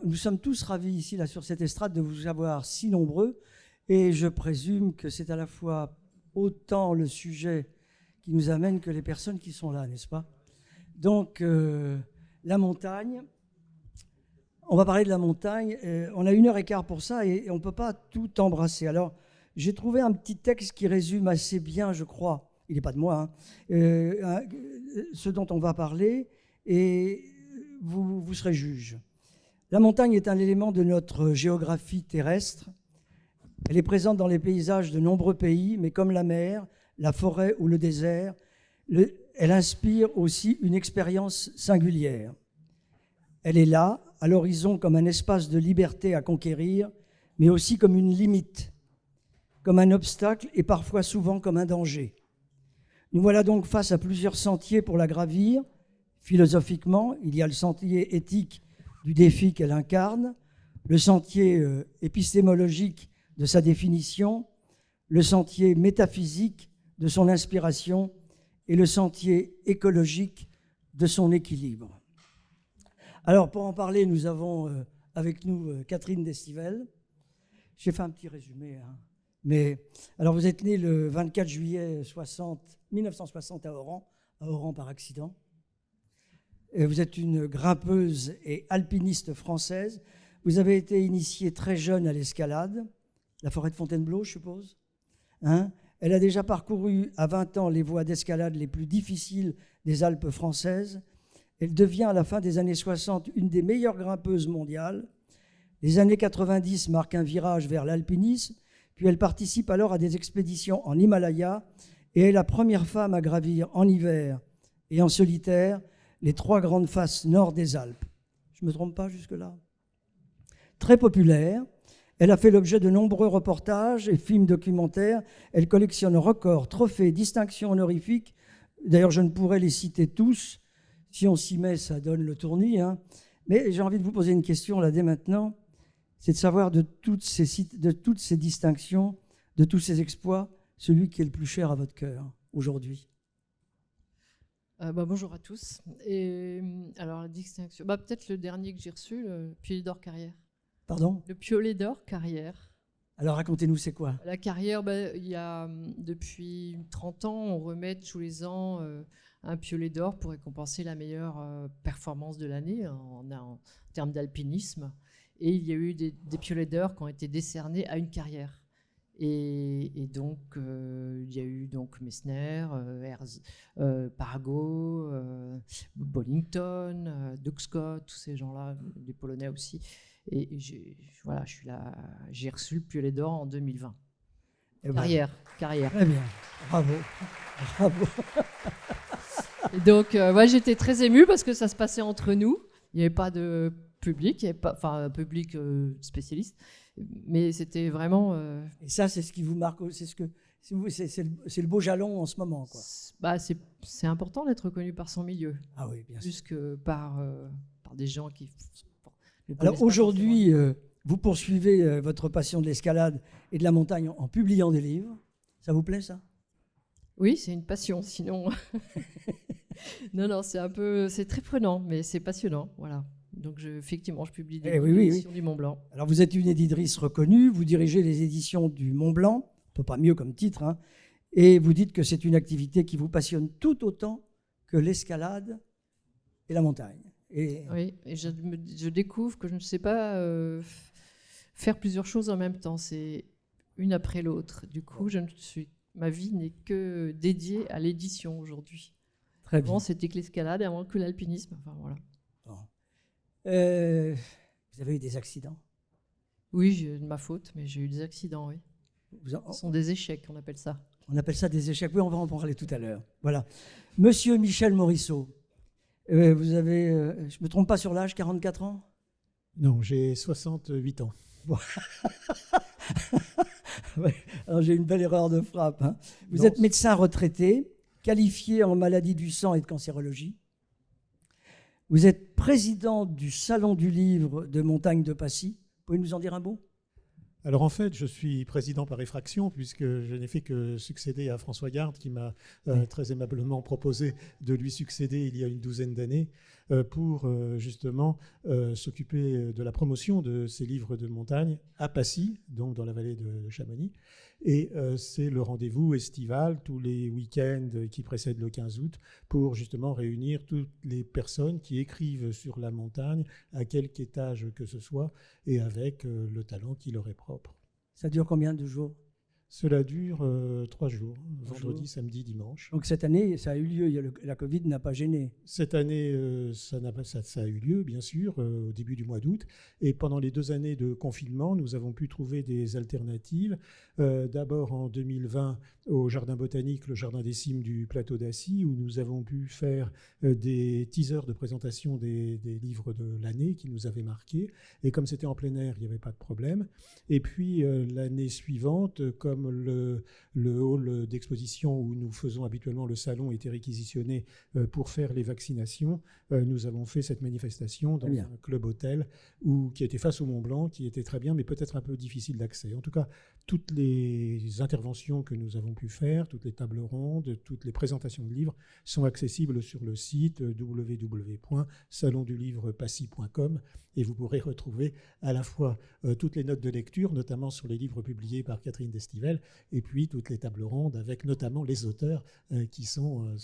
Nous sommes tous ravis ici, là, sur cette estrade, de vous avoir si nombreux. Et je présume que c'est à la fois autant le sujet qui nous amène que les personnes qui sont là, n'est-ce pas? Donc, la montagne. On va parler de la montagne. On a 1h15 pour ça et on ne peut pas tout embrasser. Alors, j'ai trouvé un petit texte qui résume assez bien, je crois, il n'est pas de moi, hein, ce dont on va parler, et vous serez juge. La montagne est un élément de notre géographie terrestre. Elle est présente dans les paysages de nombreux pays, mais comme la mer, la forêt ou le désert, elle inspire aussi une expérience singulière. Elle est là, à l'horizon, comme un espace de liberté à conquérir, mais aussi comme une limite, comme un obstacle et parfois souvent comme un danger. Nous voilà donc face à plusieurs sentiers pour la gravir. Philosophiquement, il y a le sentier éthique du défi qu'elle incarne, le sentier épistémologique de sa définition, le sentier métaphysique de son inspiration et le sentier écologique de son équilibre. Alors, pour en parler, nous avons avec nous Catherine Destivelle. J'ai fait un petit résumé, hein. Mais, alors, vous êtes née le 24 juillet 1960 à Oran par accident. Et vous êtes une grimpeuse et alpiniste française. Vous avez été initiée très jeune à l'escalade, la forêt de Fontainebleau, je suppose. Hein? Elle a déjà parcouru à 20 ans les voies d'escalade les plus difficiles des Alpes françaises. Elle devient à la fin des années 60 une des meilleures grimpeuses mondiales. Les années 90 marquent un virage vers l'alpinisme, puis elle participe alors à des expéditions en Himalaya et est la première femme à gravir en hiver et en solitaire les 3 grandes faces nord des Alpes. Je ne me trompe pas jusque-là? Très populaire, elle a fait l'objet de nombreux reportages et films documentaires. Elle collectionne records, trophées, distinctions honorifiques. D'ailleurs, je ne pourrais les citer tous. Si on s'y met, ça donne le tournis, hein. Mais j'ai envie de vous poser une question là dès maintenant. C'est de savoir de toutes ces distinctions, de tous ces exploits, celui qui est le plus cher à votre cœur aujourd'hui. Bonjour à tous. Et, alors, la distinction, peut-être le dernier que j'ai reçu, le Piolet d'or carrière. Pardon? Le Piolet d'or carrière. Alors, racontez-nous, c'est quoi? La carrière, il y a depuis 30 ans, on remet tous les ans un Piolet d'or pour récompenser la meilleure performance de l'année en termes d'alpinisme. Et il y a eu des Piolets d'or qui ont été décernés à une carrière. Et donc, il y a eu donc Messner, Parago, Bollington, Doug Scott, tous ces gens-là, des Polonais aussi. Et j'ai reçu le Piolet d'or en 2020. Carrière. Très bien, bravo. Et donc, j'étais très émue parce que ça se passait entre nous. Il n'y avait pas de public, il n'y avait pas, un public spécialiste, mais c'était vraiment. Et ça, c'est ce qui vous marque, c'est le beau jalon en ce moment, quoi. C'est important d'être reconnu par son milieu. Ah oui, bien sûr. Plus que par des gens qui. Alors aujourd'hui, vous poursuivez votre passion de l'escalade et de la montagne en publiant des livres. Ça vous plaît, ça? Oui, c'est une passion. Sinon, non, c'est très prenant, mais c'est passionnant, voilà. Donc, effectivement, je publie des éditions du Mont Blanc. Alors, vous êtes une éditrice reconnue, vous dirigez les éditions du Mont Blanc, on ne peut pas mieux comme titre, hein, et vous dites que c'est une activité qui vous passionne tout autant que l'escalade et la montagne. Oui, et je découvre que je ne sais pas faire plusieurs choses en même temps, c'est une après l'autre. Du coup, ma vie n'est que dédiée à l'édition aujourd'hui. Très bien. Avant, c'était que l'escalade et avant que l'alpinisme, enfin voilà. Vous avez eu des accidents? Oui, de ma faute, mais j'ai eu des accidents, oui. Ce sont des échecs, on appelle ça. On appelle ça des échecs. Oui, on va en parler tout à l'heure. Voilà. Monsieur Michel Morisseau, vous avez, je ne me trompe pas sur l'âge, 44 ans? Non, j'ai 68 ans. Ouais, alors j'ai une belle erreur de frappe, hein. Vous êtes médecin retraité, qualifié en maladie du sang et de cancérologie. Vous êtes président du Salon du Livre de Montagne de Passy. Vous pouvez nous en dire un mot? Alors en fait, je suis président par effraction puisque je n'ai fait que succéder à François Garde qui m'a très aimablement proposé de lui succéder il y a une douzaine d'années. pour justement s'occuper de la promotion de ces livres de montagne à Passy, donc dans la vallée de Chamonix. Et c'est le rendez-vous estival tous les week-ends qui précèdent le 15 août pour justement réunir toutes les personnes qui écrivent sur la montagne, à quelque étage que ce soit, et avec le talent qui leur est propre. Ça dure combien de jours? Cela dure 3 jours, vendredi, samedi, dimanche. Donc cette année, ça a eu lieu, la Covid n'a pas gêné. Cette année, ça a eu lieu, bien sûr, au début du mois d'août. Et pendant les 2 années de confinement, nous avons pu trouver des alternatives. D'abord en 2020, au Jardin botanique, le Jardin des Cimes du Plateau d'Assy, où nous avons pu faire des teasers de présentation des livres de l'année qui nous avaient marqués. Et comme c'était en plein air, il n'y avait pas de problème. Et puis l'année suivante, comme le hall d'exposition où nous faisons habituellement le salon était réquisitionné pour faire les vaccinations, nous avons fait cette manifestation dans un club hôtel qui était face au Mont Blanc, qui était très bien, mais peut-être un peu difficile d'accès. En tout cas, toutes les interventions que nous avons pu faire, toutes les tables rondes, toutes les présentations de livres sont accessibles sur le site www.salondulivrepassy.com et vous pourrez retrouver à la fois toutes les notes de lecture, notamment sur les livres publiés par Catherine Destivelle, et puis toutes les tables rondes avec notamment les auteurs qui sont...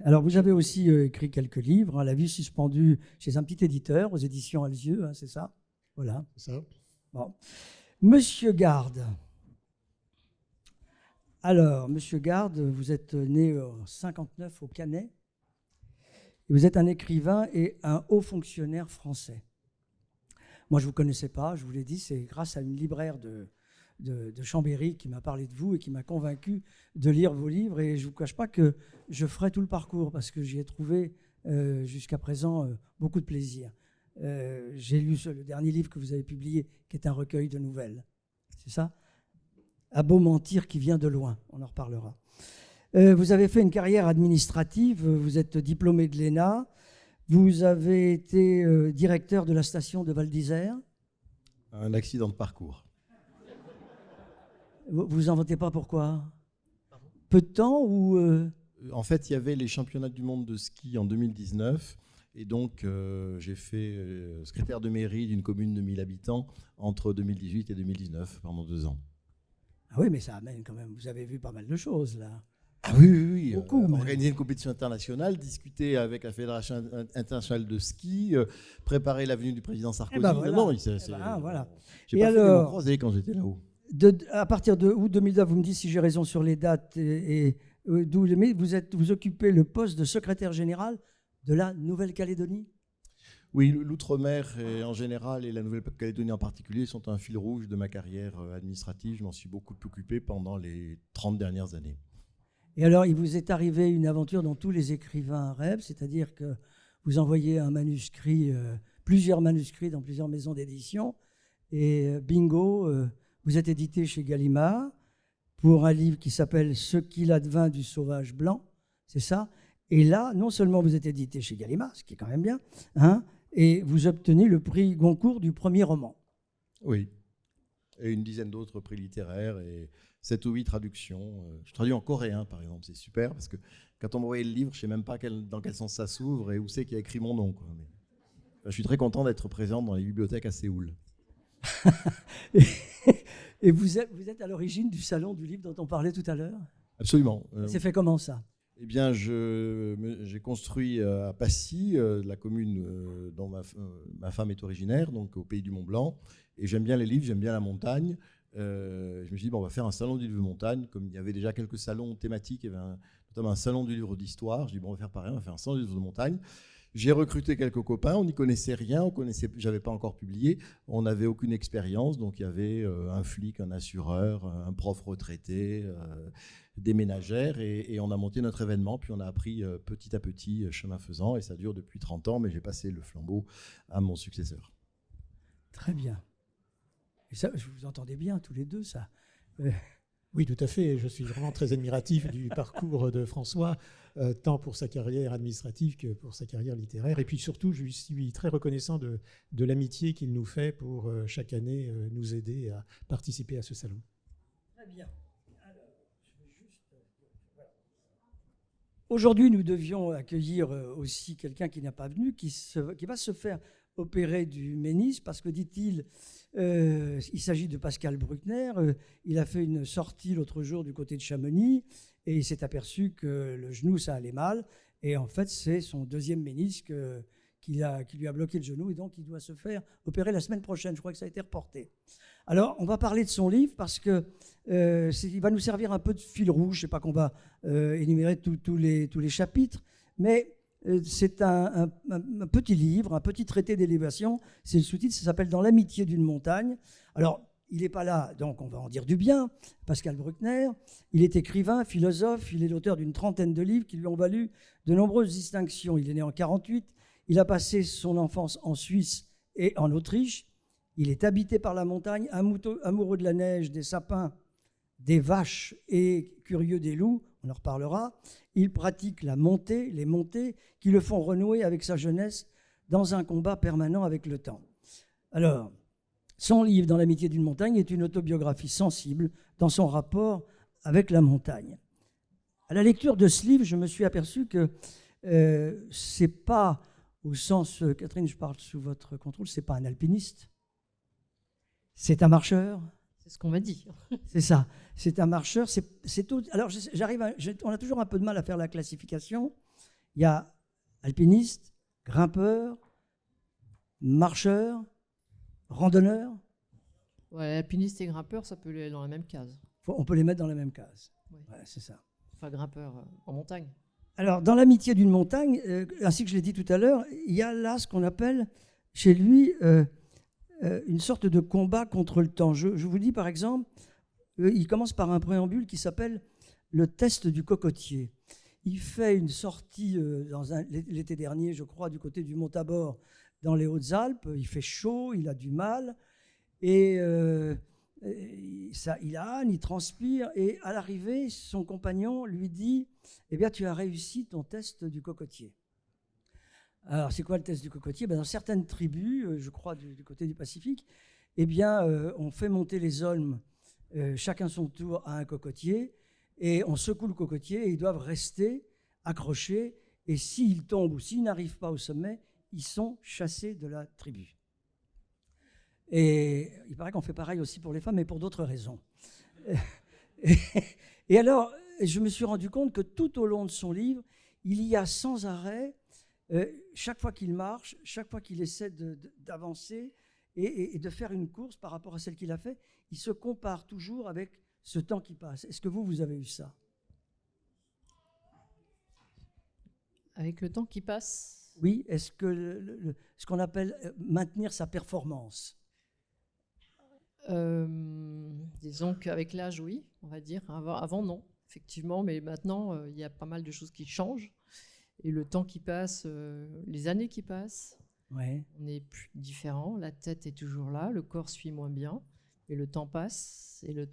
Alors vous avez aussi écrit quelques livres, hein, La vie suspendue chez un petit éditeur, aux éditions Alzieux, hein, c'est ça? Voilà. C'est ça. Bon. Monsieur Garde. Alors, Monsieur Garde, vous êtes né en 59 au Canet. Vous êtes un écrivain et un haut fonctionnaire français. Moi, je ne vous connaissais pas, je vous l'ai dit, c'est grâce à une libraire de Chambéry qui m'a parlé de vous et qui m'a convaincu de lire vos livres. Et je ne vous cache pas que je ferai tout le parcours parce que j'y ai trouvé jusqu'à présent beaucoup de plaisir. J'ai lu le dernier livre que vous avez publié, qui est un recueil de nouvelles. C'est ça? À beau mentir qui vient de loin, on en reparlera. Vous avez fait une carrière administrative, vous êtes diplômé de l'ENA, vous avez été directeur de la station de Val d'Isère. Un accident de parcours. Vous en votez pas pourquoi? Peu de temps ou En fait, il y avait les championnats du monde de ski en 2019 et donc j'ai fait secrétaire de mairie d'une commune de 1000 habitants entre 2018 et 2019 pendant 2 ans. Ah oui, mais ça amène quand même, vous avez vu pas mal de choses là. Ah oui. Beaucoup, organiser une compétition internationale, discuter avec la Fédération internationale de ski, préparer la venue du président Sarkozy. Voilà. Non, Voilà. J'ai Et pas alors, fait les mots croisés quand j'étais là-haut. À partir de août 2009, vous me dites si j'ai raison sur les dates, et d'où vous occupez le poste de secrétaire général de la Nouvelle-Calédonie? Oui, l'outre-mer en général et la Nouvelle-Calédonie en particulier sont un fil rouge de ma carrière administrative. Je m'en suis beaucoup occupé pendant les 30 dernières années. Et alors, il vous est arrivé une aventure dont tous les écrivains rêvent, c'est-à-dire que vous envoyez un manuscrit, plusieurs manuscrits dans plusieurs maisons d'édition, et bingo, vous êtes édité chez Gallimard pour un livre qui s'appelle « Ce qu'il advint du sauvage blanc », c'est ça? Et là, non seulement vous êtes édité chez Gallimard, ce qui est quand même bien, hein, et vous obtenez le prix Goncourt du premier roman. Oui, et une dizaine d'autres prix littéraires et 7 ou 8 traductions. Je traduis en coréen, par exemple, c'est super, parce que quand on m'envoyait le livre, je ne sais même pas dans quel sens ça s'ouvre et où c'est qu'il y a écrit mon nom, quoi. Mais, je suis très content d'être présent dans les bibliothèques à Séoul. Et vous êtes à l'origine du salon du livre dont on parlait tout à l'heure? Absolument. C'est fait comment ça? Eh bien, j'ai construit à Passy, la commune dont ma femme est originaire, donc au pays du Mont-Blanc. Et j'aime bien les livres, j'aime bien la montagne. Je me suis dit, bon, on va faire un salon du livre de montagne. Comme il y avait déjà quelques salons thématiques, il y avait notamment un salon du livre d'histoire. Je dis, bon, on va faire pareil, on va faire un salon du livre de montagne. J'ai recruté quelques copains, on n'y connaissait rien, j'avais pas encore publié, on n'avait aucune expérience, donc il y avait un flic, un assureur, un prof retraité, des ménagères, et on a monté notre événement, puis on a appris petit à petit, chemin faisant, et ça dure depuis 30 ans, mais j'ai passé le flambeau à mon successeur. Très bien. Et ça, je vous entendais bien tous les deux, ça. Oui, tout à fait. Je suis vraiment très admiratif du parcours de François, tant pour sa carrière administrative que pour sa carrière littéraire. Et puis surtout, je suis très reconnaissant de l'amitié qu'il nous fait pour chaque année nous aider à participer à ce salon. Très bien. Alors, je vais juste... Aujourd'hui, nous devions accueillir aussi quelqu'un qui n'a pas venu, qui va se faire opérer du ménisque, parce que, dit-il, il s'agit de Pascal Bruckner. Il a fait une sortie l'autre jour du côté de Chamonix, et il s'est aperçu que le genou, ça allait mal. Et en fait, c'est son deuxième ménisque qui lui a bloqué le genou, et donc il doit se faire opérer la semaine prochaine. Je crois que ça a été reporté. Alors, on va parler de son livre parce que il va nous servir un peu de fil rouge. Je ne sais pas qu'on va énumérer tous les chapitres, mais c'est un petit livre, un petit traité d'élévation. C'est le sous-titre, ça s'appelle « Dans l'amitié d'une montagne ». Alors, il n'est pas là, donc on va en dire du bien. Pascal Bruckner, il est écrivain, philosophe, il est l'auteur d'une trentaine de livres qui lui ont valu de nombreuses distinctions. Il est né en 1948, il a passé son enfance en Suisse et en Autriche. Il est habité par la montagne, amoureux de la neige, des sapins, des vaches et curieux des loups, on en reparlera. Il pratique les montées qui le font renouer avec sa jeunesse dans un combat permanent avec le temps. Alors, son livre « Dans l'amitié d'une montagne » est une autobiographie sensible dans son rapport avec la montagne. À la lecture de ce livre, je me suis aperçu que c'est pas, au sens, Catherine, je parle sous votre contrôle, c'est pas un alpiniste, c'est un marcheur. C'est ce qu'on m'a dit. C'est ça, c'est un marcheur. C'est tout. Alors, on a toujours un peu de mal à faire la classification. Il y a alpiniste, grimpeur, marcheur, randonneur. Ouais, alpiniste et grimpeur, ça peut aller dans la même case. On peut les mettre dans la même case. Oui. Ouais, c'est ça. Enfin, grimpeur en montagne. Alors, dans l'amitié d'une montagne, ainsi que je l'ai dit tout à l'heure, il y a là ce qu'on appelle chez lui une sorte de combat contre le temps. Je vous dis par exemple, il commence par un préambule qui s'appelle le test du cocotier. Il fait une sortie l'été dernier, je crois, du côté du Mont Tabor, dans les Hautes-Alpes. Il fait chaud, il a du mal, et il transpire, et à l'arrivée, son compagnon lui dit « Eh bien, tu as réussi ton test du cocotier ». Alors, c'est quoi le test du cocotier ? Dans certaines tribus, je crois du côté du Pacifique, eh bien, on fait monter les hommes, chacun son tour, à un cocotier, et on secoue le cocotier, et ils doivent rester accrochés, et s'ils tombent ou s'ils n'arrivent pas au sommet, ils sont chassés de la tribu. Et il paraît qu'on fait pareil aussi pour les femmes, mais pour d'autres raisons. Et alors, je me suis rendu compte que tout au long de son livre, il y a sans arrêt, chaque fois qu'il marche, chaque fois qu'il essaie d'avancer et de faire une course par rapport à celle qu'il a fait, il se compare toujours avec ce temps qui passe. Est-ce que vous avez eu ça ? Avec le temps qui passe ? Oui, est-ce que ce qu'on appelle maintenir sa performance ? Disons qu'avec l'âge, oui, on va dire. Avant, non, effectivement, mais maintenant, il y a pas mal de choses qui changent. Et le temps qui passe, les années qui passent, ouais. On est plus différent. La tête est toujours là, le corps suit moins bien. Et le temps passe, et la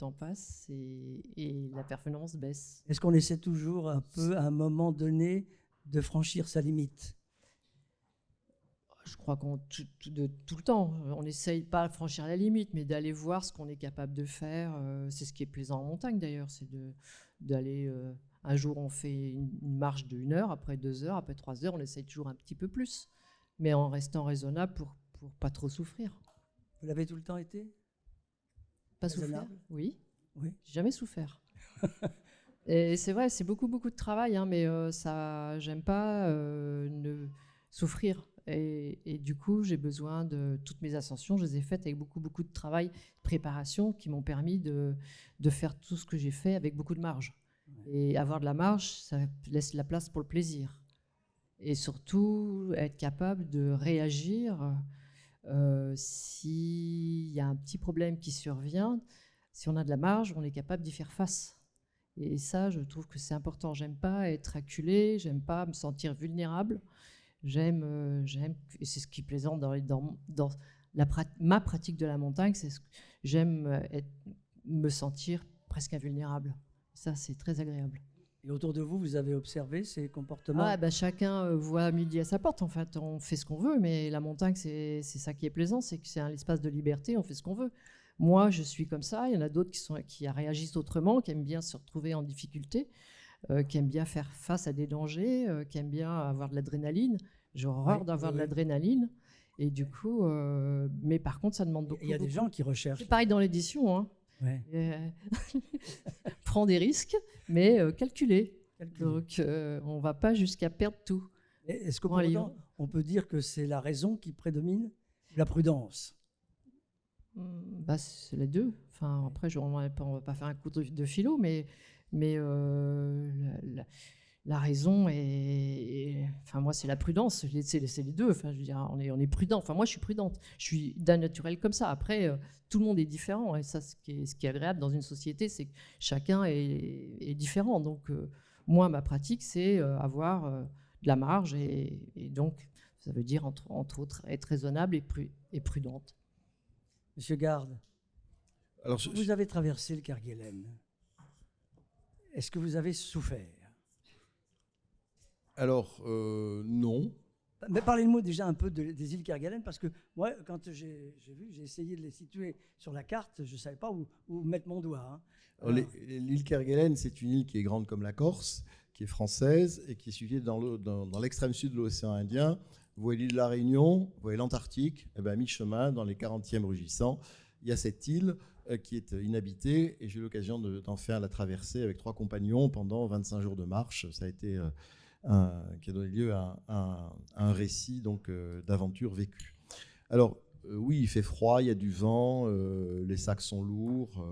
performance baisse. Est-ce qu'on essaie toujours un peu, à un moment donné, de franchir sa limite ? Je crois tout le temps, on n'essaye pas de franchir la limite, mais d'aller voir ce qu'on est capable de faire. C'est ce qui est plaisant en montagne d'ailleurs, c'est d'aller... un jour, on fait une marche de 1 heure, après 2 heures, après 3 heures, on essaye toujours un petit peu plus, mais en restant raisonnable pour pas trop souffrir. Vous l'avez tout le temps été ? Pas souffrir ? Oui. Oui. J'ai jamais souffert. Et c'est vrai, c'est beaucoup de travail, hein, mais j'aime pas souffrir. Et du coup, j'ai besoin de toutes mes ascensions. Je les ai faites avec beaucoup de travail, de préparation, qui m'ont permis de faire tout ce que j'ai fait avec beaucoup de marge. Et avoir de la marge, ça laisse la place pour le plaisir. Et surtout, être capable de réagir s'il y a un petit problème qui survient. Si on a de la marge, on est capable d'y faire face. Et ça, je trouve que c'est important. J'aime pas être acculé, j'aime pas me sentir vulnérable. J'aime, et c'est ce qui est plaisant dans ma pratique de la montagne, j'aime me sentir presque invulnérable. Ça, c'est très agréable. Et autour de vous, vous avez observé ces comportements ? Chacun voit midi à sa porte. En fait, on fait ce qu'on veut, mais la montagne, c'est ça qui est plaisant, c'est que c'est un espace de liberté, on fait ce qu'on veut. Moi, je suis comme ça. Il y en a d'autres qui réagissent autrement, qui aiment bien se retrouver en difficulté. qui aime bien faire face à des dangers, qui aime bien avoir de l'adrénaline. J'ai horreur d'avoir de l'adrénaline. Et du coup, mais par contre, ça demande beaucoup. Il y a des gens qui recherchent. C'est pareil dans l'édition. Hein. Ouais. Prends des risques, mais calculés. Donc, on ne va pas jusqu'à perdre tout. Est-ce que pour autant, on peut dire que c'est la raison qui prédomine, la prudence? Bah, c'est les deux. Enfin, après, on ne va pas faire un coup de philo, mais la raison enfin, moi, c'est la prudence. C'est les deux. Enfin, je veux dire, on est prudent. Enfin, moi, je suis prudente. Je suis d'un naturel comme ça. Après, tout le monde est différent. Et ça, ce qui est agréable dans une société, c'est que chacun est différent. Donc, moi, ma pratique, c'est avoir de la marge. Et donc, ça veut dire, entre autres, être raisonnable et prudente. Monsieur Garde, alors, vous avez traversé le Kerguelen. Est-ce que vous avez souffert? Alors, non. Mais parlez-moi déjà un peu des îles Kerguelen, parce que moi, quand j'ai essayé de les situer sur la carte, je ne savais pas où mettre mon doigt. Hein. L'île Kerguelen, c'est une île qui est grande comme la Corse, qui est française et qui est située dans l'extrême sud de l'océan Indien. Vous voyez l'île de la Réunion, vous voyez l'Antarctique, et bien à mi-chemin, dans les 40e rugissants, il y a cette île qui est inhabitée, et j'ai eu l'occasion d'en faire la traversée avec 3 compagnons pendant 25 jours de marche. Ça a été qui a donné lieu à un récit donc d'aventure vécue. Alors oui, il fait froid, il y a du vent, les sacs sont lourds.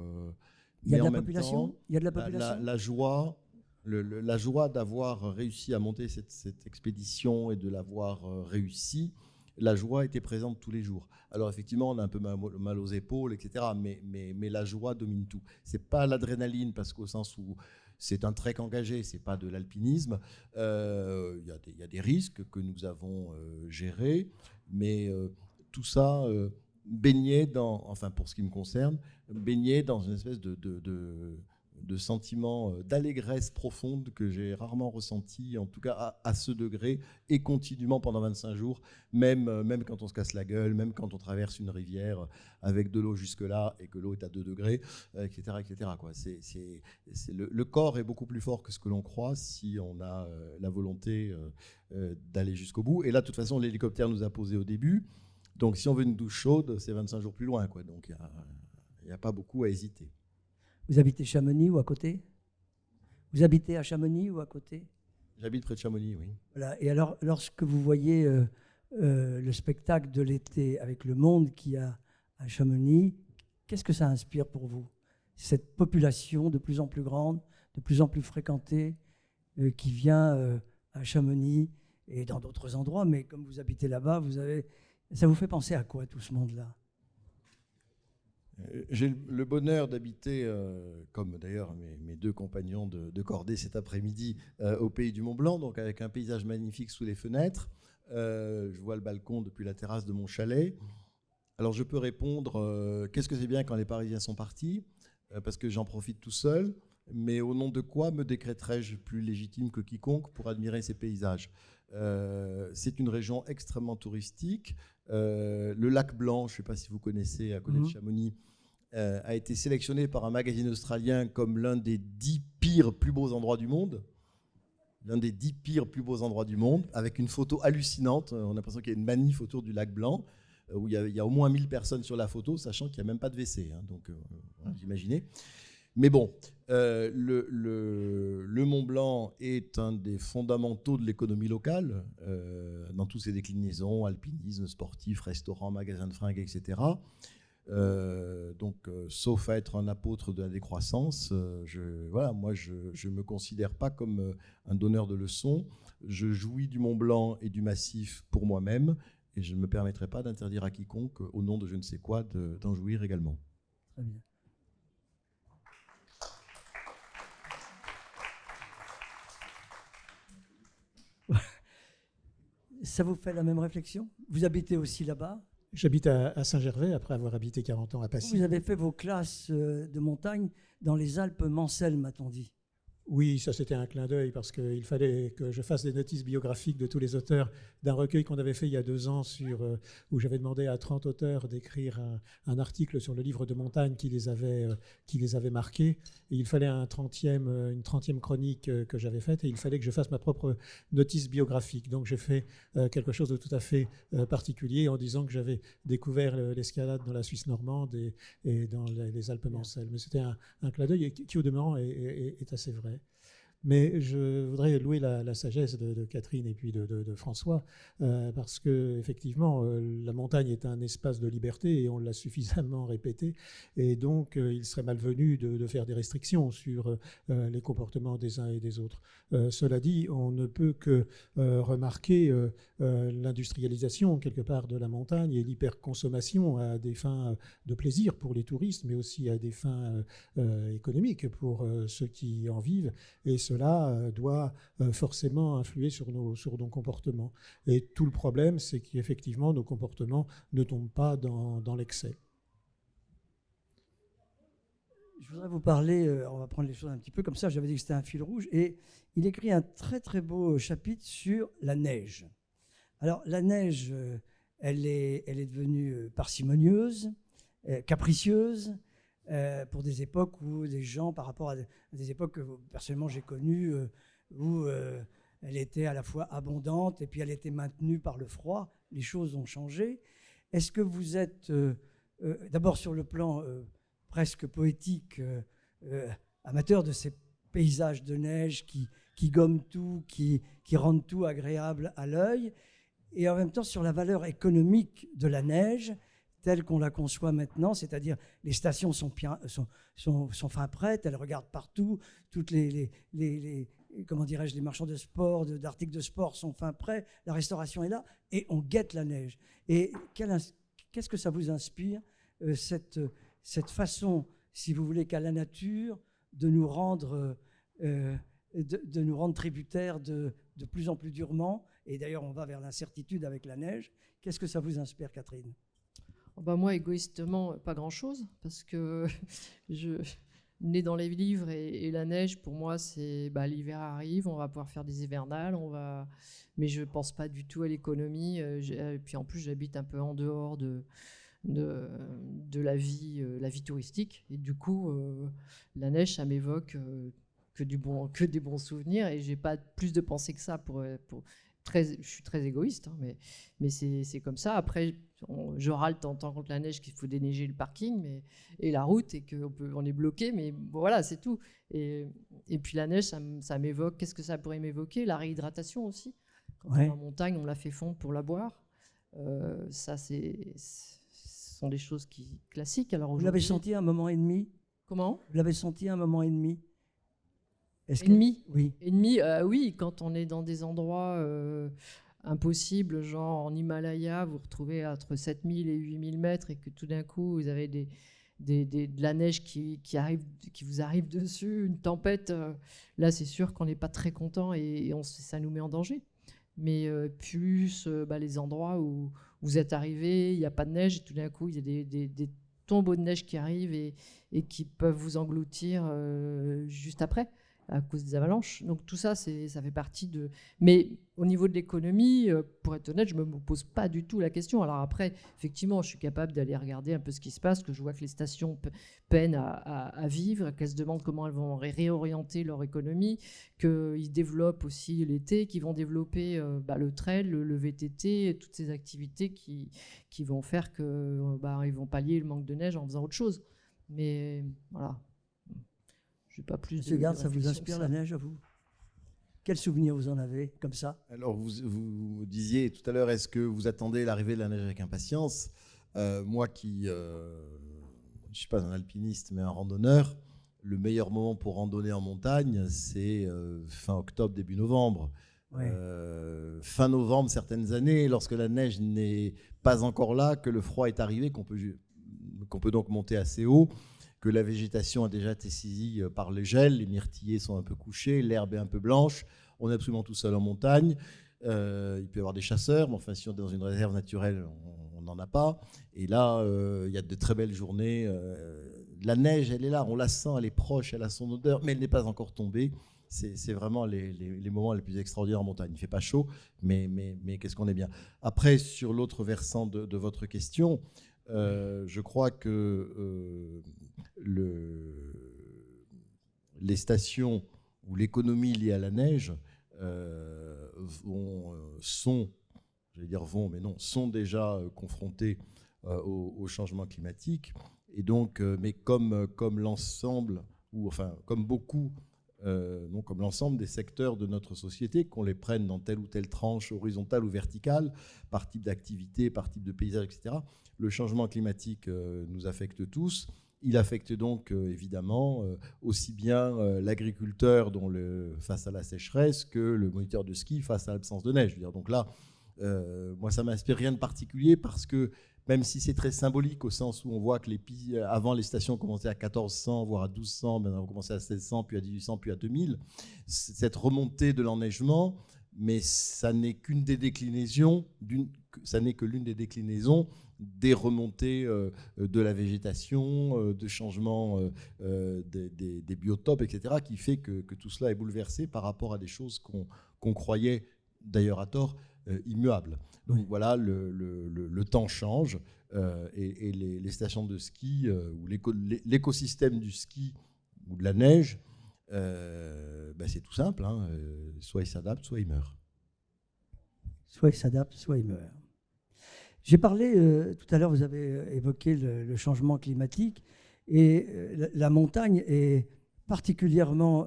Il y a de la population. Il y a de la population. La joie d'avoir réussi à monter cette expédition et de l'avoir réussi, la joie était présente tous les jours. Alors effectivement, on a un peu mal aux épaules, etc. Mais la joie domine tout. C'est pas l'adrénaline, parce qu'au sens où c'est un trek engagé, c'est pas de l'alpinisme. Il y a des risques que nous avons gérés, mais tout ça baignait enfin pour ce qui me concerne, baignait dans une espèce de sentiment d'allégresse profonde que j'ai rarement ressenti, en tout cas à ce degré, et continuellement pendant 25 jours, même quand on se casse la gueule, même quand on traverse une rivière avec de l'eau jusque-là et que l'eau est à 2 degrés, etc. etc. quoi. Le corps est beaucoup plus fort que ce que l'on croit si on a la volonté d'aller jusqu'au bout. Et là, de toute façon, l'hélicoptère nous a posé au début. Donc, si on veut une douche chaude, c'est 25 jours plus loin, quoi. Donc, il n'y a pas beaucoup à hésiter. Vous habitez Chamonix ou à côté? Vous habitez à Chamonix ou à côté? J'habite près de Chamonix, oui. Voilà. Et alors, lorsque vous voyez le spectacle de l'été avec le monde qu'il y a à Chamonix, qu'est-ce que ça inspire pour vous? Cette population de plus en plus grande, de plus en plus fréquentée, qui vient à Chamonix et dans d'autres endroits, mais comme vous habitez là-bas, ça vous fait penser à quoi, tout ce monde-là? J'ai le bonheur d'habiter, comme d'ailleurs mes 2 compagnons de cordée cet après-midi, au pays du Mont-Blanc, donc avec un paysage magnifique sous les fenêtres. Je vois le balcon depuis la terrasse de mon chalet. Alors je peux répondre, qu'est-ce que c'est bien quand les Parisiens sont partis, parce que j'en profite tout seul, mais au nom de quoi me décréterais-je plus légitime que quiconque pour admirer ces paysages? C'est une région extrêmement touristique. Le lac Blanc, je ne sais pas si vous connaissez, à côté de Chamonix, a été sélectionné par un magazine australien comme l'un des 10 pires plus beaux endroits du monde. L'un des 10 pires plus beaux endroits du monde, avec une photo hallucinante. On a l'impression qu'il y a une manif autour du lac Blanc, où il y a au moins 1000 personnes sur la photo, sachant qu'il n'y a même pas de WC. Hein, donc, vous imaginez. Mais bon, le Mont Blanc est un des fondamentaux de l'économie locale, dans toutes ses déclinaisons, alpinisme, sportif, restaurant, magasin de fringues, etc. Donc, sauf à être un apôtre de la décroissance, moi je me considère pas comme un donneur de leçons. Je jouis du Mont Blanc et du massif pour moi-même, et je ne me permettrai pas d'interdire à quiconque, au nom de je ne sais quoi, d'en jouir également. Très bien. Ça vous fait la même réflexion? Vous habitez aussi là-bas? J'habite à Saint-Gervais, après avoir habité 40 ans à Passy. Vous avez fait vos classes de montagne dans les Alpes Mancelles, m'a-t-on dit. Oui, ça c'était un clin d'œil parce qu'il fallait que je fasse des notices biographiques de tous les auteurs d'un recueil qu'on avait fait il y a 2 ans où j'avais demandé à 30 auteurs d'écrire un article sur le livre de montagne qui les avait marqués. Et il fallait une 30e chronique que j'avais faite et il fallait que je fasse ma propre notice biographique. Donc j'ai fait quelque chose de tout à fait particulier en disant que j'avais découvert l'escalade dans la Suisse normande et dans les Alpes mancelles. Mais c'était un clin d'œil qui au demeurant est assez vrai. Mais je voudrais louer la sagesse de Catherine et puis de François, parce qu'effectivement, la montagne est un espace de liberté et on l'a suffisamment répété. Et donc, il serait malvenu de faire des restrictions sur les comportements des uns et des autres. Cela dit, on ne peut que remarquer l'industrialisation, quelque part, de la montagne et l'hyperconsommation à des fins de plaisir pour les touristes, mais aussi à des fins économiques pour ceux qui en vivent. Et cela doit forcément influer sur nos comportements. Et tout le problème, c'est qu'effectivement, nos comportements ne tombent pas dans l'excès. Je voudrais vous parler, on va prendre les choses un petit peu comme ça, j'avais dit que c'était un fil rouge, et il écrit un très très beau chapitre sur la neige. Alors la neige, elle est devenue parcimonieuse, capricieuse, pour des époques où des gens, par rapport à des époques que personnellement j'ai connues, où elle était à la fois abondante et puis elle était maintenue par le froid, les choses ont changé. Est-ce que vous êtes, d'abord sur le plan presque poétique, amateur de ces paysages de neige qui gomment tout, qui rendent tout agréable à l'œil, et en même temps sur la valeur économique de la neige, telle qu'on la conçoit maintenant, c'est-à-dire les stations sont fin prêtes, elles regardent partout, toutes comment dirais-je, les marchands de sport, d'articles de sport sont fin prêts, la restauration est là, et on guette la neige. Et qu'est-ce que ça vous inspire, cette façon, si vous voulez, qu'a la nature de nous rendre tributaires de plus en plus durement, et d'ailleurs on va vers l'incertitude avec la neige. Qu'est-ce que ça vous inspire, Catherine ? Moi, égoïstement, pas grand-chose, parce que je née dans les livres et la neige, pour moi, c'est l'hiver arrive, on va pouvoir faire des hivernales, mais je ne pense pas du tout à l'économie. Et puis en plus, j'habite un peu en dehors de la vie touristique. Et du coup, la neige, ça m'évoque que des bons souvenirs, et je n'ai pas plus de pensée que ça je suis très égoïste, hein, mais c'est comme ça. Après, je râle tant contre la neige qu'il faut déneiger le parking et la route et qu'on est bloqué, mais bon, voilà, c'est tout. Et puis la neige, ça m'évoque, qu'est-ce que ça pourrait m'évoquer ? La réhydratation aussi. Quand on est en montagne, on la fait fondre pour la boire. Ça, ce sont des choses classiques. Alors, vous l'avez senti un moment et demi ? Comment ? Vous l'avez senti un moment et demi ? Ennemi ? Oui. Ennemi, oui, quand on est dans des endroits impossibles, genre en Himalaya, vous retrouvez entre 7000 et 8000 mètres et que tout d'un coup, vous avez de la neige qui vous arrive dessus, une tempête. Là, c'est sûr qu'on n'est pas très content et ça nous met en danger. Mais plus les endroits où vous êtes arrivé, il n'y a pas de neige et tout d'un coup, il y a des tombeaux de neige qui arrivent et qui peuvent vous engloutir juste après, à cause des avalanches. Donc tout ça, ça fait partie de... Mais au niveau de l'économie, pour être honnête, je ne me pose pas du tout la question. Alors après, effectivement, je suis capable d'aller regarder un peu ce qui se passe, que je vois que les stations peinent à vivre, qu'elles se demandent comment elles vont réorienter leur économie, qu'ils développent aussi l'été, qu'ils vont développer le trail, le VTT, toutes ces activités qui vont faire qu'ils vont pallier le manque de neige en faisant autre chose. Mais voilà. Pas plus. Monsieur Garde, ça vous inspire la neige à vous ? Quel souvenir vous en avez comme ça ? Alors vous disiez tout à l'heure, est-ce que vous attendez l'arrivée de la neige avec impatience ? Moi qui ne suis pas un alpiniste mais un randonneur, le meilleur moment pour randonner en montagne, c'est fin octobre, début novembre. Ouais. Fin novembre, certaines années, lorsque la neige n'est pas encore là, que le froid est arrivé, qu'on peut donc monter assez haut, que la végétation a déjà été saisie par le gel, les myrtillers sont un peu couchés, l'herbe est un peu blanche, on est absolument tout seul en montagne, il peut y avoir des chasseurs, mais enfin si on est dans une réserve naturelle, on n'en a pas, et là il y a de très belles journées, la neige elle est là, on la sent, elle est proche, elle a son odeur, mais elle n'est pas encore tombée, c'est vraiment les moments les plus extraordinaires en montagne. Il ne fait pas chaud, mais qu'est-ce qu'on est bien. Après, sur l'autre versant de votre question, je crois que les stations ou l'économie liée à la neige sont déjà confrontées au changement climatique. Et donc, mais comme l'ensemble, comme beaucoup, non, comme l'ensemble des secteurs de notre société, qu'on les prenne dans telle ou telle tranche horizontale ou verticale, par type d'activité, par type de paysage, etc., le changement climatique nous affecte tous. Il affecte donc évidemment aussi bien l'agriculteur face à la sécheresse que le moniteur de ski face à l'absence de neige. Je veux dire, donc là, moi, ça ne m'inspire rien de particulier parce que même si c'est très symbolique au sens où on voit que avant les stations commençaient à 1400, voire à 1200, maintenant on commençait à 1600, puis à 1800, puis à 2000, cette remontée de l'enneigement, mais ça n'est qu'une des déclinaisons, ça n'est que l'une des déclinaisons des remontées de la végétation, de changement des biotopes, etc., qui fait que tout cela est bouleversé par rapport à des choses qu'on croyait, d'ailleurs à tort, immuables. Donc voilà, le temps change et les stations de ski ou l'écosystème du ski ou de la neige, c'est tout simple, hein, soit il s'adapte, soit il meurt. Soit il s'adapte, soit il meurt. J'ai parlé, tout à l'heure, vous avez évoqué le changement climatique, et la montagne est particulièrement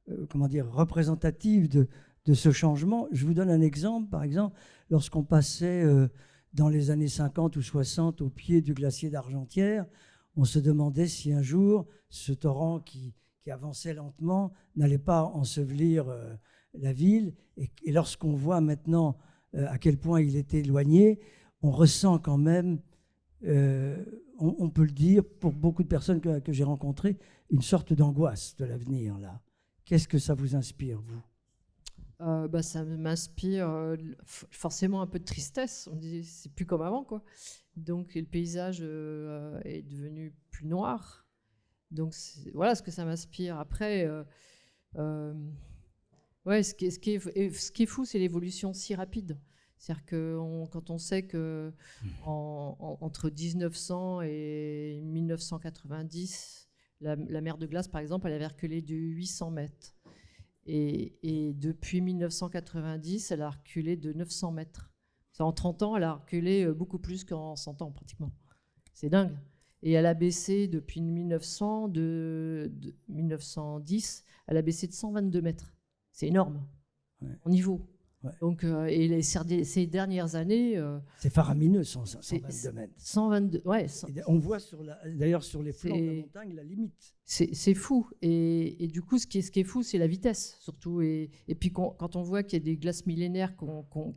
représentative de ce changement. Je vous donne un exemple. Par exemple, lorsqu'on passait dans les années 50 ou 60 au pied du glacier d'Argentière, on se demandait si un jour, ce torrent qui avançait lentement n'allait pas ensevelir la ville. Et lorsqu'on voit maintenant à quel point il est éloigné, on ressent quand même, on peut le dire, pour beaucoup de personnes que j'ai rencontrées, une sorte d'angoisse de l'avenir, là. Qu'est-ce que ça vous inspire, vous ? Ça m'inspire forcément un peu de tristesse. On dit c'est plus comme avant, quoi. Donc le paysage est devenu plus noir. Donc voilà ce que ça m'inspire. Après, ce qui est fou, c'est l'évolution si rapide. C'est-à-dire que quand on sait que entre 1900 et 1990, la mer de glace, par exemple, elle avait reculé de 800 mètres. Et depuis 1990, elle a reculé de 900 mètres. En 30 ans, elle a reculé beaucoup plus qu'en 100 ans, pratiquement. C'est dingue. Et elle a baissé depuis 1910, elle a baissé de 122 mètres. C'est énorme, en niveau. Ouais. Donc, et ces dernières années... c'est faramineux, 122 mètres. 122, ouais. On voit d'ailleurs sur les flancs de la montagne la limite. C'est fou. Et du coup, ce qui est fou, c'est la vitesse, surtout. Et puis, quand on voit qu'il y a des glaces millénaires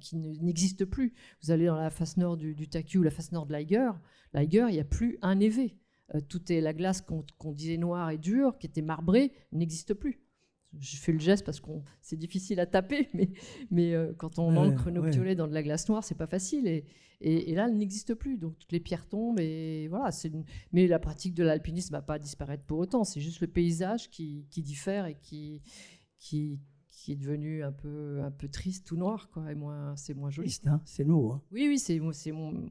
qui n'existent plus, vous allez dans la face nord du Taki ou la face nord de l'Eiger, il n'y a plus un névé. La glace qu'on disait noire et dure, qui était marbrée, n'existe plus. Je fais le geste parce que c'est difficile à taper, mais quand on ancre nos piolets dans de la glace noire, c'est pas facile. Et là, elle n'existe plus. Donc, toutes les pierres tombent. Et voilà, mais la pratique de l'alpinisme ne va pas disparaître pour autant. C'est juste le paysage qui diffère et qui est devenu un peu triste, tout noir, quoi, et c'est moins joli. Triste, hein, c'est le mot. Hein. Oui,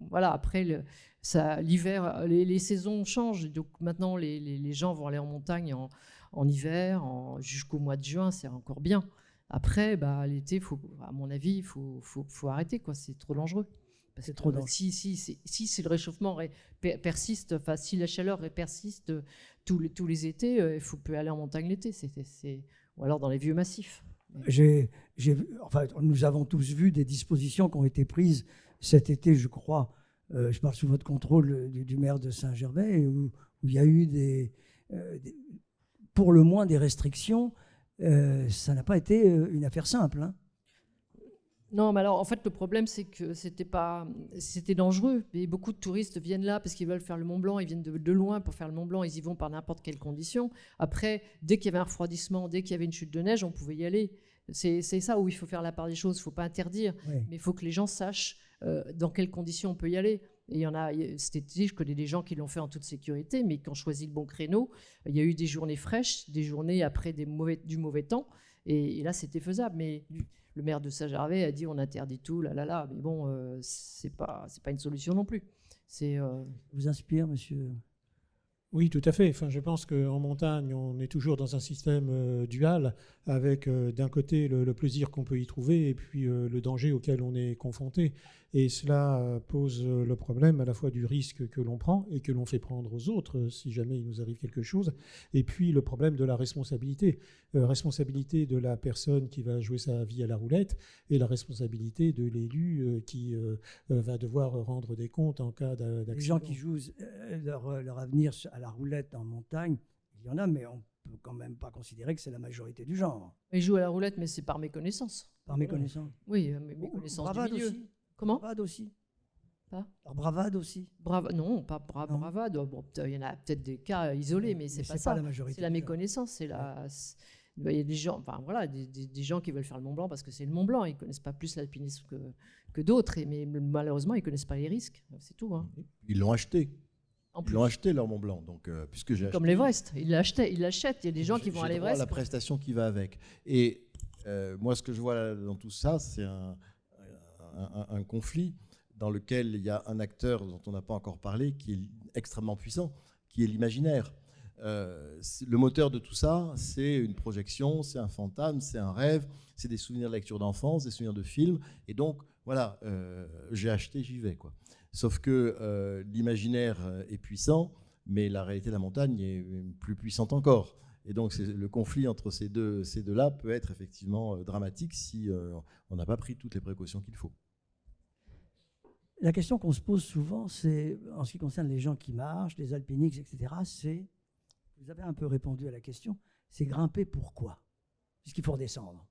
voilà. Après, l'hiver, les saisons changent. Donc, maintenant, les gens vont aller en montagne en hiver, jusqu'au mois de juin, c'est encore bien. Après, l'été, à mon avis, il faut arrêter, quoi. C'est trop dangereux. C'est trop dangereux. Si le réchauffement persiste, si la chaleur persiste tous les étés, il faut plus aller en montagne l'été. Ou alors dans les vieux massifs. Nous avons tous vu des dispositions qui ont été prises cet été, je crois. Je parle sous votre contrôle du maire de Saint-Gervais, où il y a eu pour le moins des restrictions. Ça n'a pas été une affaire simple. Hein. Non, mais alors en fait le problème c'est que c'était dangereux. Et beaucoup de touristes viennent là parce qu'ils veulent faire le Mont Blanc, ils viennent de loin pour faire le Mont Blanc, ils y vont par n'importe quelles conditions. Après, dès qu'il y avait un refroidissement, dès qu'il y avait une chute de neige, on pouvait y aller. C'est ça où il faut faire la part des choses. Il ne faut pas interdire, mais il faut que les gens sachent dans quelles conditions on peut y aller. Et il y en a, cet été, je connais des gens qui l'ont fait en toute sécurité, mais qui ont choisi le bon créneau. Il y a eu des journées fraîches, des journées après du mauvais temps, et là, c'était faisable. Mais le maire de Saint-Gervais a dit on interdit tout, là. Mais bon, c'est pas une solution non plus. Vous inspire, monsieur? Oui, tout à fait. Enfin, je pense qu'en montagne, on est toujours dans un système dual, avec d'un côté le plaisir qu'on peut y trouver et puis le danger auquel on est confronté. Et cela pose le problème à la fois du risque que l'on prend et que l'on fait prendre aux autres si jamais il nous arrive quelque chose, et puis le problème de la responsabilité. Responsabilité de la personne qui va jouer sa vie à la roulette et la responsabilité de l'élu qui va devoir rendre des comptes en cas d'accident. Les gens qui jouent leur avenir à la roulette en montagne, il y en a, mais on ne peut quand même pas considérer que c'est la majorité du genre. Ils jouent à la roulette, mais c'est par méconnaissance. Par méconnaissance. Oui, méconnaissance du milieu. Aussi. Comment? Bravade aussi. Pas Par bravade aussi. Non, pas bravade. Bon, il y en a peut-être des cas isolés, mais c'est pas ça. La majorité. C'est la méconnaissance. Il y a des gens, enfin voilà, des gens qui veulent faire le Mont Blanc parce que c'est le Mont Blanc. Ils connaissent pas plus l'alpinisme que d'autres, mais malheureusement, ils connaissent pas les risques. C'est tout. Hein. Ils l'ont acheté. Ils l'ont acheté leur Mont Blanc, donc puisque j'ai acheté. Comme l'Everest, ils l'achètent. Il y a des gens qui vont à l'Everest. La prestation qui va avec. Et moi, ce que je vois dans tout ça, c'est un conflit dans lequel il y a un acteur dont on n'a pas encore parlé, qui est extrêmement puissant, qui est l'imaginaire. Le moteur de tout ça, c'est une projection, c'est un fantasme, c'est un rêve, c'est des souvenirs de lecture d'enfance, des souvenirs de films. Et donc, voilà, j'ai acheté, j'y vais, quoi. Sauf que l'imaginaire est puissant, mais la réalité de la montagne est plus puissante encore. Et donc, le conflit entre ces deux-là peut être effectivement dramatique si on n'a pas pris toutes les précautions qu'il faut. La question qu'on se pose souvent, c'est, en ce qui concerne les gens qui marchent, les alpinistes, etc., c'est, vous avez un peu répondu à la question, c'est grimper pourquoi? Puisqu'il faut redescendre.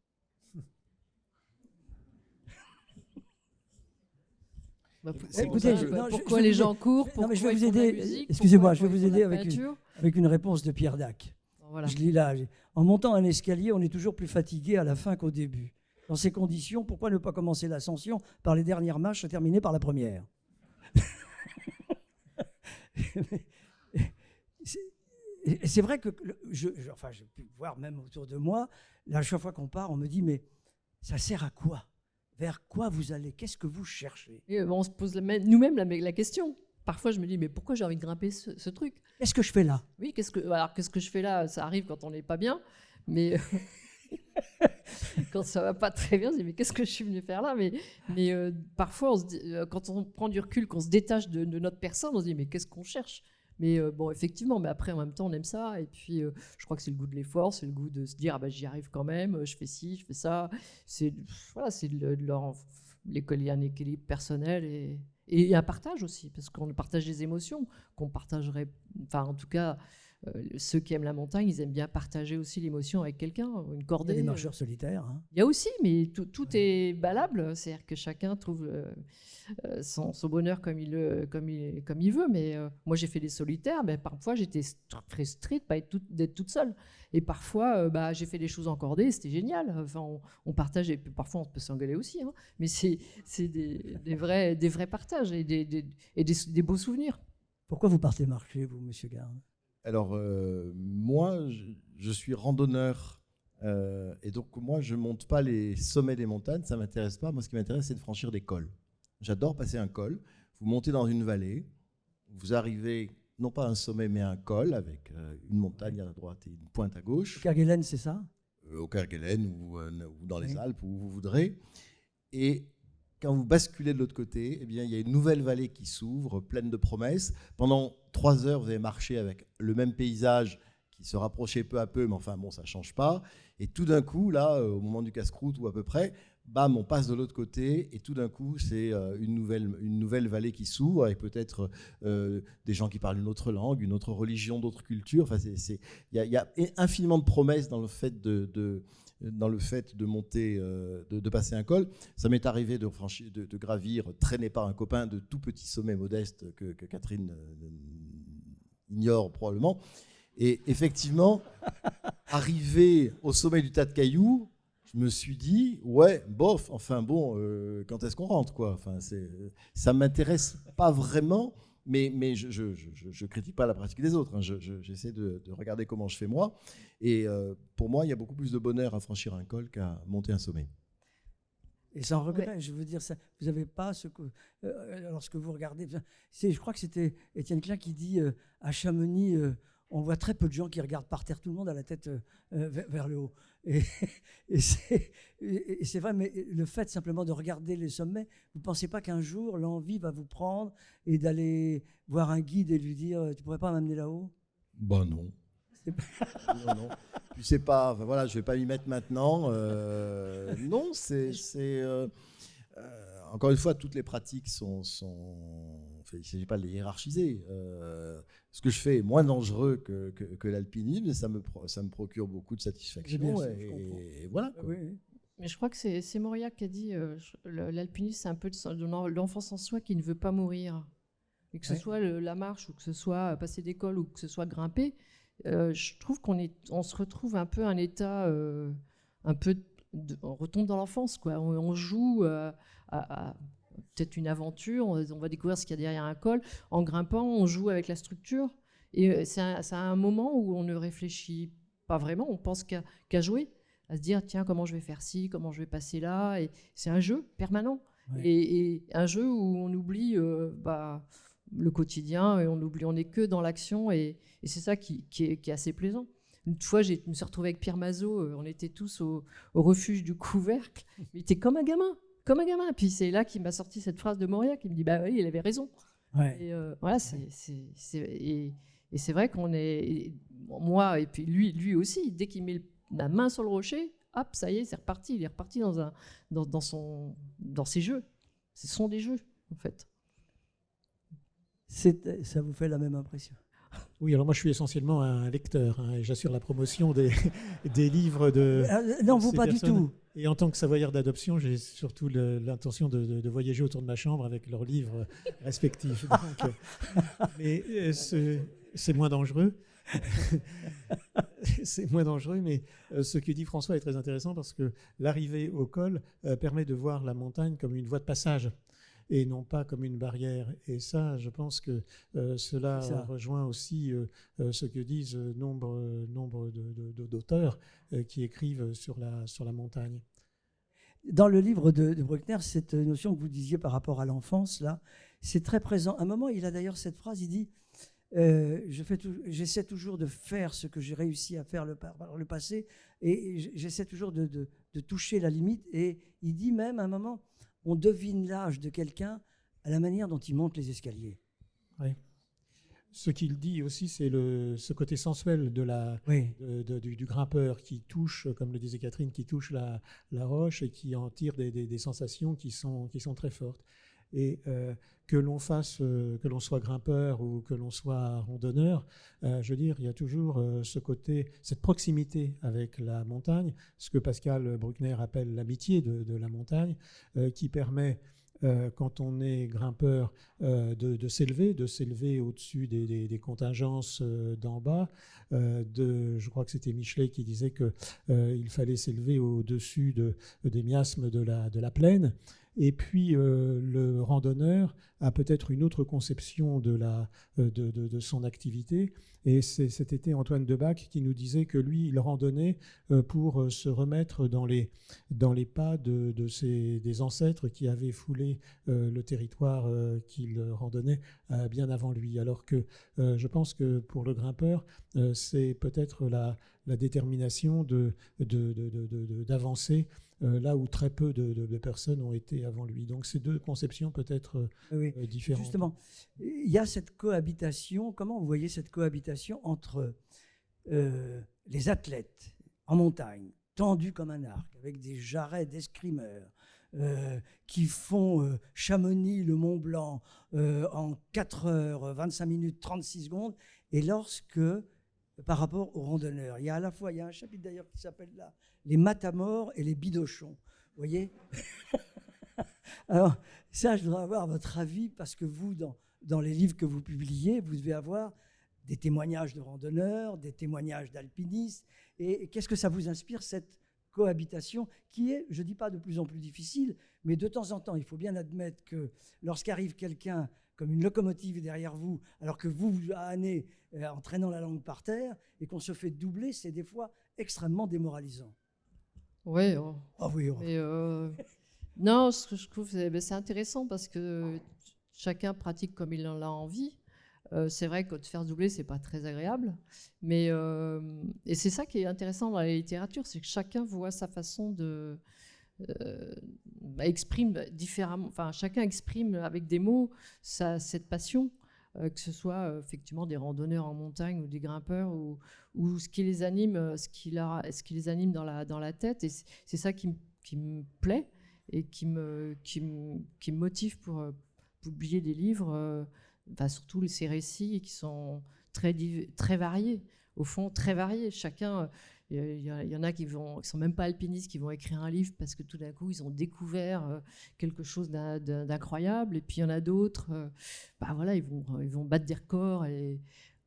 Écoutez, pourquoi les gens courent? Non, je vais vous aider. Excusez-moi, je vais vous aider avec une réponse de Pierre Dac. Voilà. Je lis là. En montant un escalier, on est toujours plus fatigué à la fin qu'au début. Dans ces conditions, pourquoi ne pas commencer l'ascension par les dernières marches et terminer par la première? C'est vrai que j'ai pu voir même autour de moi, là, chaque fois qu'on part, on me dit, mais ça sert à quoi? Vers quoi vous allez? Qu'est-ce que vous cherchez? Et on se pose nous-mêmes la question. Parfois, je me dis, mais pourquoi j'ai envie de grimper ce truc? Qu'est-ce que je fais là? Oui, qu'est-ce que je fais là? Ça arrive quand on n'est pas bien, mais quand ça va pas très bien, on se dit, mais qu'est-ce que je suis venu faire là? Mais parfois, quand on prend du recul, qu'on se détache de notre personne, on se dit, mais qu'est-ce qu'on cherche? Mais bon, effectivement, mais après, en même temps, on aime ça. Et puis, je crois que c'est le goût de l'effort, c'est le goût de se dire, ah ben, j'y arrive quand même, je fais ci, je fais ça. C'est l'école, il y a un équilibre personnel et un partage aussi, parce qu'on partage des émotions qu'on partagerait, enfin, en tout cas, ceux qui aiment la montagne, ils aiment bien partager aussi l'émotion avec quelqu'un, une cordée. Il y a des marcheurs solitaires. Hein. Il y a aussi, mais tout est valable, c'est-à-dire que chacun trouve son bonheur comme il veut. Mais moi, j'ai fait des solitaires, mais parfois j'étais frustrée d'être toute seule. Et parfois, j'ai fait des choses en cordée, c'était génial. Enfin, on partage, et puis parfois on peut s'engueuler aussi, hein, mais c'est des vrais partages et des beaux souvenirs. Pourquoi vous partez marcher, vous, monsieur Garde? Alors, moi, je suis randonneur. Et donc, moi, je ne monte pas les sommets des montagnes, ça ne m'intéresse pas. Moi, ce qui m'intéresse, c'est de franchir des cols. J'adore passer un col. Vous montez dans une vallée, vous arrivez, non pas à un sommet, mais à un col, avec une montagne à la droite et une pointe à gauche. Au Kerguelen, c'est ça? Au Kerguelen ou dans les Alpes, où vous voudrez. Et quand vous basculez de l'autre côté, eh bien, il y a une nouvelle vallée qui s'ouvre, pleine de promesses. Pendant 3 heures, vous allez marcher avec le même paysage qui se rapprochait peu à peu, mais enfin, bon, ça ne change pas. Et tout d'un coup, là, au moment du casse-croûte ou à peu près, bam, on passe de l'autre côté. Et tout d'un coup, c'est une nouvelle vallée qui s'ouvre, avec peut-être des gens qui parlent une autre langue, une autre religion, d'autres cultures. Enfin, il y a infiniment de promesses dans le fait de monter, de passer un col. Ça m'est arrivé de gravir, traîné par un copain, de tout petits sommets modestes que Catherine ignore probablement. Et effectivement, arrivé au sommet du tas de cailloux, je me suis dit, ouais, bof, enfin bon, quand est-ce qu'on rentre, quoi. Enfin, ça m'intéresse pas vraiment, mais je critique pas la pratique des autres. Hein. J'essaie de regarder comment je fais moi. Et pour moi, il y a beaucoup plus de bonheur à franchir un col qu'à monter un sommet. Et sans regret, je veux dire, ça, vous n'avez pas ce que. Lorsque vous regardez. Je crois que c'était Étienne Klein qui dit à Chamonix, on voit très peu de gens qui regardent par terre, tout le monde a la tête vers le haut. Et c'est vrai, mais le fait simplement de regarder les sommets, vous ne pensez pas qu'un jour, l'envie va vous prendre et d'aller voir un guide et lui dire tu ne pourrais pas m'amener là-haut? Ben non. Non, non. Puis c'est pas, enfin, voilà, je vais pas m'y mettre maintenant. Non, encore une fois, toutes les pratiques sont enfin, il ne s'agit pas de les hiérarchiser. Ce que je fais est moins dangereux que l'alpinisme, mais ça me procure beaucoup de satisfaction. Et voilà. Quoi. Oui. Mais je crois que c'est Mauriac qui a dit l'alpinisme, c'est un peu de l'enfance en soi qui ne veut pas mourir. Et que ce soit la marche, ou que ce soit passer d'école, ou que ce soit grimper, je trouve on se retrouve un peu un état, on retombe dans l'enfance, quoi. On joue à peut-être une aventure, on va découvrir ce qu'il y a derrière un col. En grimpant, on joue avec la structure. Et c'est un moment où on ne réfléchit pas vraiment, on pense qu'à jouer, à se dire tiens, comment je vais faire ci, comment je vais passer là. Et c'est un jeu permanent. Ouais. Et un jeu où on oublie le quotidien, et on n'est que dans l'action, et c'est ça qui est assez plaisant. Une fois, je me suis retrouvée avec Pierre Mazot, on était tous au refuge du Couvercle, il était comme un gamin. Puis c'est là qu'il m'a sorti cette phrase de Mauriac, il me dit bah oui, il avait raison. Ouais. Et voilà, et c'est vrai qu'on est, moi et puis lui aussi, dès qu'il met la main sur le rocher, hop, ça y est, c'est reparti. Il est reparti dans ses jeux. Ce sont des jeux, en fait. Ça vous fait la même impression? Oui, alors moi je suis essentiellement un lecteur, hein, et j'assure la promotion des livres de. Non, vous pas personnes. Du tout. Et en tant que savoyard d'adoption, j'ai surtout l'intention de voyager autour de ma chambre avec leurs livres respectifs. Donc, mais c'est moins dangereux. C'est moins dangereux, mais ce que dit François est très intéressant parce que l'arrivée au col permet de voir la montagne comme une voie de passage et non pas comme une barrière. Et ça, je pense que cela rejoint aussi ce que disent nombre d'auteurs qui écrivent sur la montagne. Dans le livre de Bruckner, cette notion que vous disiez par rapport à l'enfance, là, c'est très présent. À un moment, il a d'ailleurs cette phrase, il dit j'essaie toujours de faire ce que j'ai réussi à faire par le passé, et j'essaie toujours de toucher la limite. Et il dit même à un moment, on devine l'âge de quelqu'un à la manière dont il monte les escaliers. Oui. Ce qu'il dit aussi, c'est ce côté sensuel du grimpeur qui touche, comme le disait Catherine, qui touche la roche et qui en tire des sensations qui sont très fortes. Et que l'on soit grimpeur ou que l'on soit randonneur, je veux dire, il y a toujours cette proximité avec la montagne, ce que Pascal Bruckner appelle l'amitié de la montagne, qui permet, quand on est grimpeur, de s'élever au-dessus des contingences d'en bas. Je crois que c'était Michelet qui disait qu'il fallait s'élever au-dessus des miasmes de la plaine. Et puis le randonneur a peut-être une autre conception de son activité. Et cet été, Antoine Debac qui nous disait que lui, il randonnait pour se remettre dans les pas des ancêtres qui avaient foulé le territoire qu'il randonnait bien avant lui. Alors que je pense que pour le grimpeur, c'est peut-être la détermination d'avancer là où très peu de personnes ont été avant lui. Donc ces deux conceptions peut-être différentes. Justement, il y a cette cohabitation. Comment vous voyez cette cohabitation entre les athlètes en montagne, tendus comme un arc, avec des jarrets d'escrimeurs, qui font Chamonix, le Mont Blanc en 4 heures, 25 minutes, 36 secondes, et lorsque, par rapport aux randonneurs, il y a un chapitre d'ailleurs qui s'appelle là, les matamores et les bidochons. Vous voyez? Alors, ça, je voudrais avoir votre avis, parce que vous, dans les livres que vous publiez, vous devez avoir des témoignages de randonneurs, des témoignages d'alpinistes. Et qu'est-ce que ça vous inspire, cette cohabitation qui est, je ne dis pas de plus en plus difficile, mais de temps en temps, il faut bien admettre que lorsqu'arrive quelqu'un comme une locomotive derrière vous, alors que vous hannez en traînant la langue par terre, et qu'on se fait doubler, c'est des fois extrêmement démoralisant. Ouais, Oui. mais non, ce que je trouve, c'est intéressant parce que chacun pratique comme il en a envie. C'est vrai que de faire doubler, c'est pas très agréable, mais et c'est ça qui est intéressant dans la littérature, c'est que chacun voit sa façon de exprime différemment. Enfin, chacun exprime avec des mots cette passion, que ce soit effectivement des randonneurs en montagne ou des grimpeurs ou ce qui les anime, ce qui les anime dans la tête. Et c'est ça qui me plaît et qui me motive pour publier des livres. Surtout ces récits qui sont très variés, au fond très variés. Chacun, il y en a qui sont même pas alpinistes, qui vont écrire un livre parce que tout d'un coup ils ont découvert quelque chose d'incroyable, et puis il y en a d'autres, voilà, ils vont battre des records, et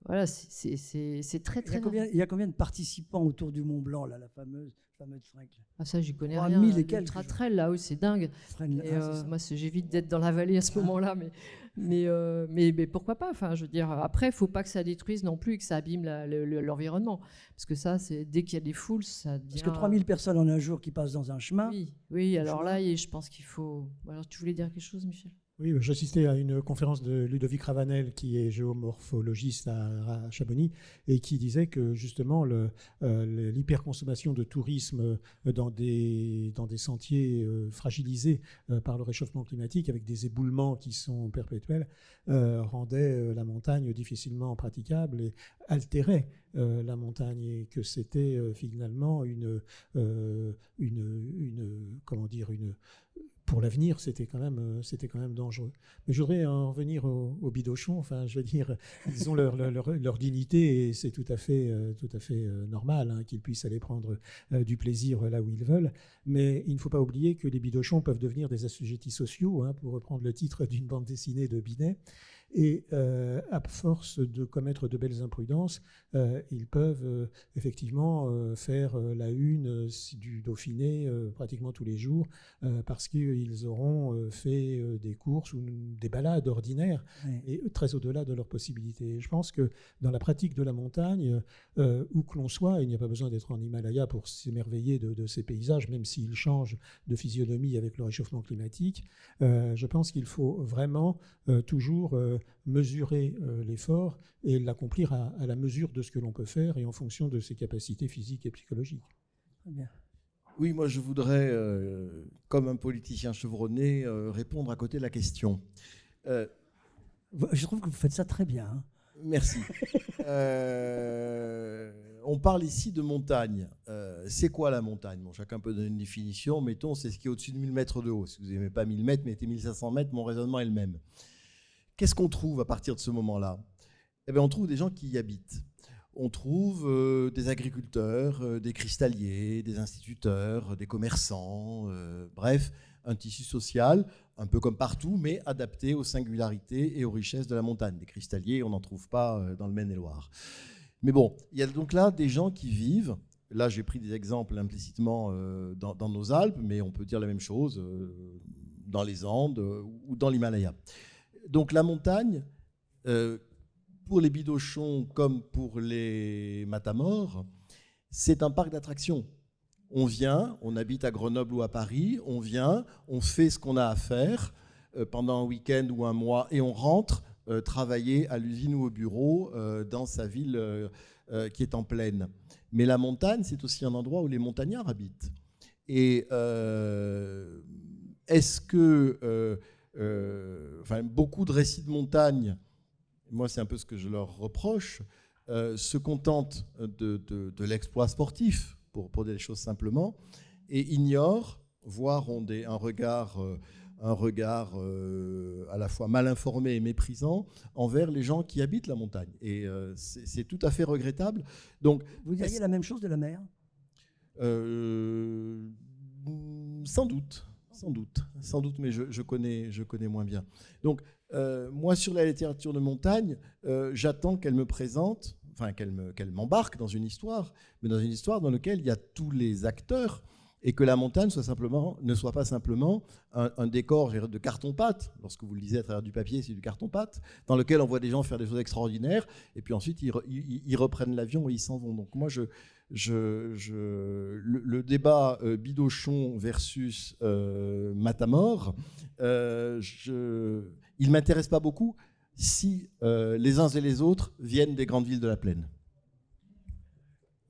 voilà, c'est très très. Il y a combien de participants autour du Mont Blanc là, la fameuse trek? Ah, ça, j'y connais 3000 rien. et quelques. Trail là, oui, c'est dingue. Moi, j'évite d'être dans la vallée à ce moment-là, mais pourquoi pas. Enfin, je veux dire, après, il faut pas que ça détruise non plus et que ça abîme l'environnement, parce que ça, c'est dès qu'il y a des foules, ça devient. Parce que 3000 personnes en un jour qui passent dans un chemin. Oui. Alors là, je pense qu'il faut. Alors, tu voulais dire quelque chose, Michel? Oui, j'assistais à une conférence de Ludovic Ravanel, qui est géomorphologiste à Chamonix, et qui disait que justement l'hyperconsommation de tourisme dans des sentiers fragilisés par le réchauffement climatique, avec des éboulements qui sont perpétuels, rendait la montagne difficilement praticable et altérait la montagne, et que c'était finalement pour l'avenir, c'était quand même dangereux. Mais je voudrais en revenir aux bidochons. Enfin, je veux dire, ils ont leur dignité, et c'est tout à fait normal qu'ils puissent aller prendre du plaisir là où ils veulent. Mais il ne faut pas oublier que les bidochons peuvent devenir des assujettis sociaux, pour reprendre le titre d'une bande dessinée de Binet. Et à force de commettre de belles imprudences, ils peuvent effectivement faire la une du Dauphiné pratiquement tous les jours, parce qu'ils auront fait des courses ou des balades ordinaires, et très au-delà de leurs possibilités. Et je pense que dans la pratique de la montagne, où que l'on soit, il n'y a pas besoin d'être en Himalaya pour s'émerveiller de ces paysages, même s'ils changent de physionomie avec le réchauffement climatique. Je pense qu'il faut vraiment toujours mesurer l'effort et l'accomplir à la mesure de ce que l'on peut faire et en fonction de ses capacités physiques et psychologiques. Très bien. Oui, moi je voudrais, comme un politicien chevronné, répondre à côté de la question. Je trouve que vous faites ça très bien. Hein. Merci. On parle ici de montagne. C'est quoi la montagne? Bon, chacun peut donner une définition. Mettons, c'est ce qui est au-dessus de 1000 mètres de haut. Si vous n'aimez pas 1000 mètres, mettez 1500 mètres, mon raisonnement est le même. Qu'est-ce qu'on trouve à partir de ce moment-là? Eh bien, on trouve des gens qui y habitent. On trouve des agriculteurs, des cristalliers, des instituteurs, des commerçants, bref, un tissu social, un peu comme partout, mais adapté aux singularités et aux richesses de la montagne. Des cristalliers, on n'en trouve pas dans le Maine-et-Loire. Mais bon, il y a donc là des gens qui vivent. Là, j'ai pris des exemples implicitement dans nos Alpes, mais on peut dire la même chose dans les Andes ou dans l'Himalaya. Donc la montagne, pour les bidochons comme pour les matamores, c'est un parc d'attractions. On vient, on habite à Grenoble ou à Paris, on vient, on fait ce qu'on a à faire pendant un week-end ou un mois, et on rentre travailler à l'usine ou au bureau dans sa ville qui est en plaine. Mais la montagne, c'est aussi un endroit où les montagnards habitent. Et est-ce que beaucoup de récits de montagne, moi c'est un peu ce que je leur reproche, se contentent de l'exploit sportif, pour dire les choses simplement, et ignorent, voire ont un regard à la fois mal informé et méprisant envers les gens qui habitent la montagne. Et c'est tout à fait regrettable. Donc, vous diriez la même chose de la mer? Sans doute, mais je connais moins bien. Donc, moi, sur la littérature de montagne, j'attends qu'elle me présente, qu'elle m'embarque dans une histoire, mais dans une histoire dans laquelle il y a tous les acteurs et que la montagne ne soit pas simplement un décor de carton-pâte. Lorsque vous le lisez à travers du papier, c'est du carton-pâte, dans lequel on voit des gens faire des choses extraordinaires, et puis ensuite ils reprennent l'avion et ils s'en vont. Donc moi, le débat Bidochon versus Matamor, il ne m'intéresse pas beaucoup si les uns et les autres viennent des grandes villes de la plaine.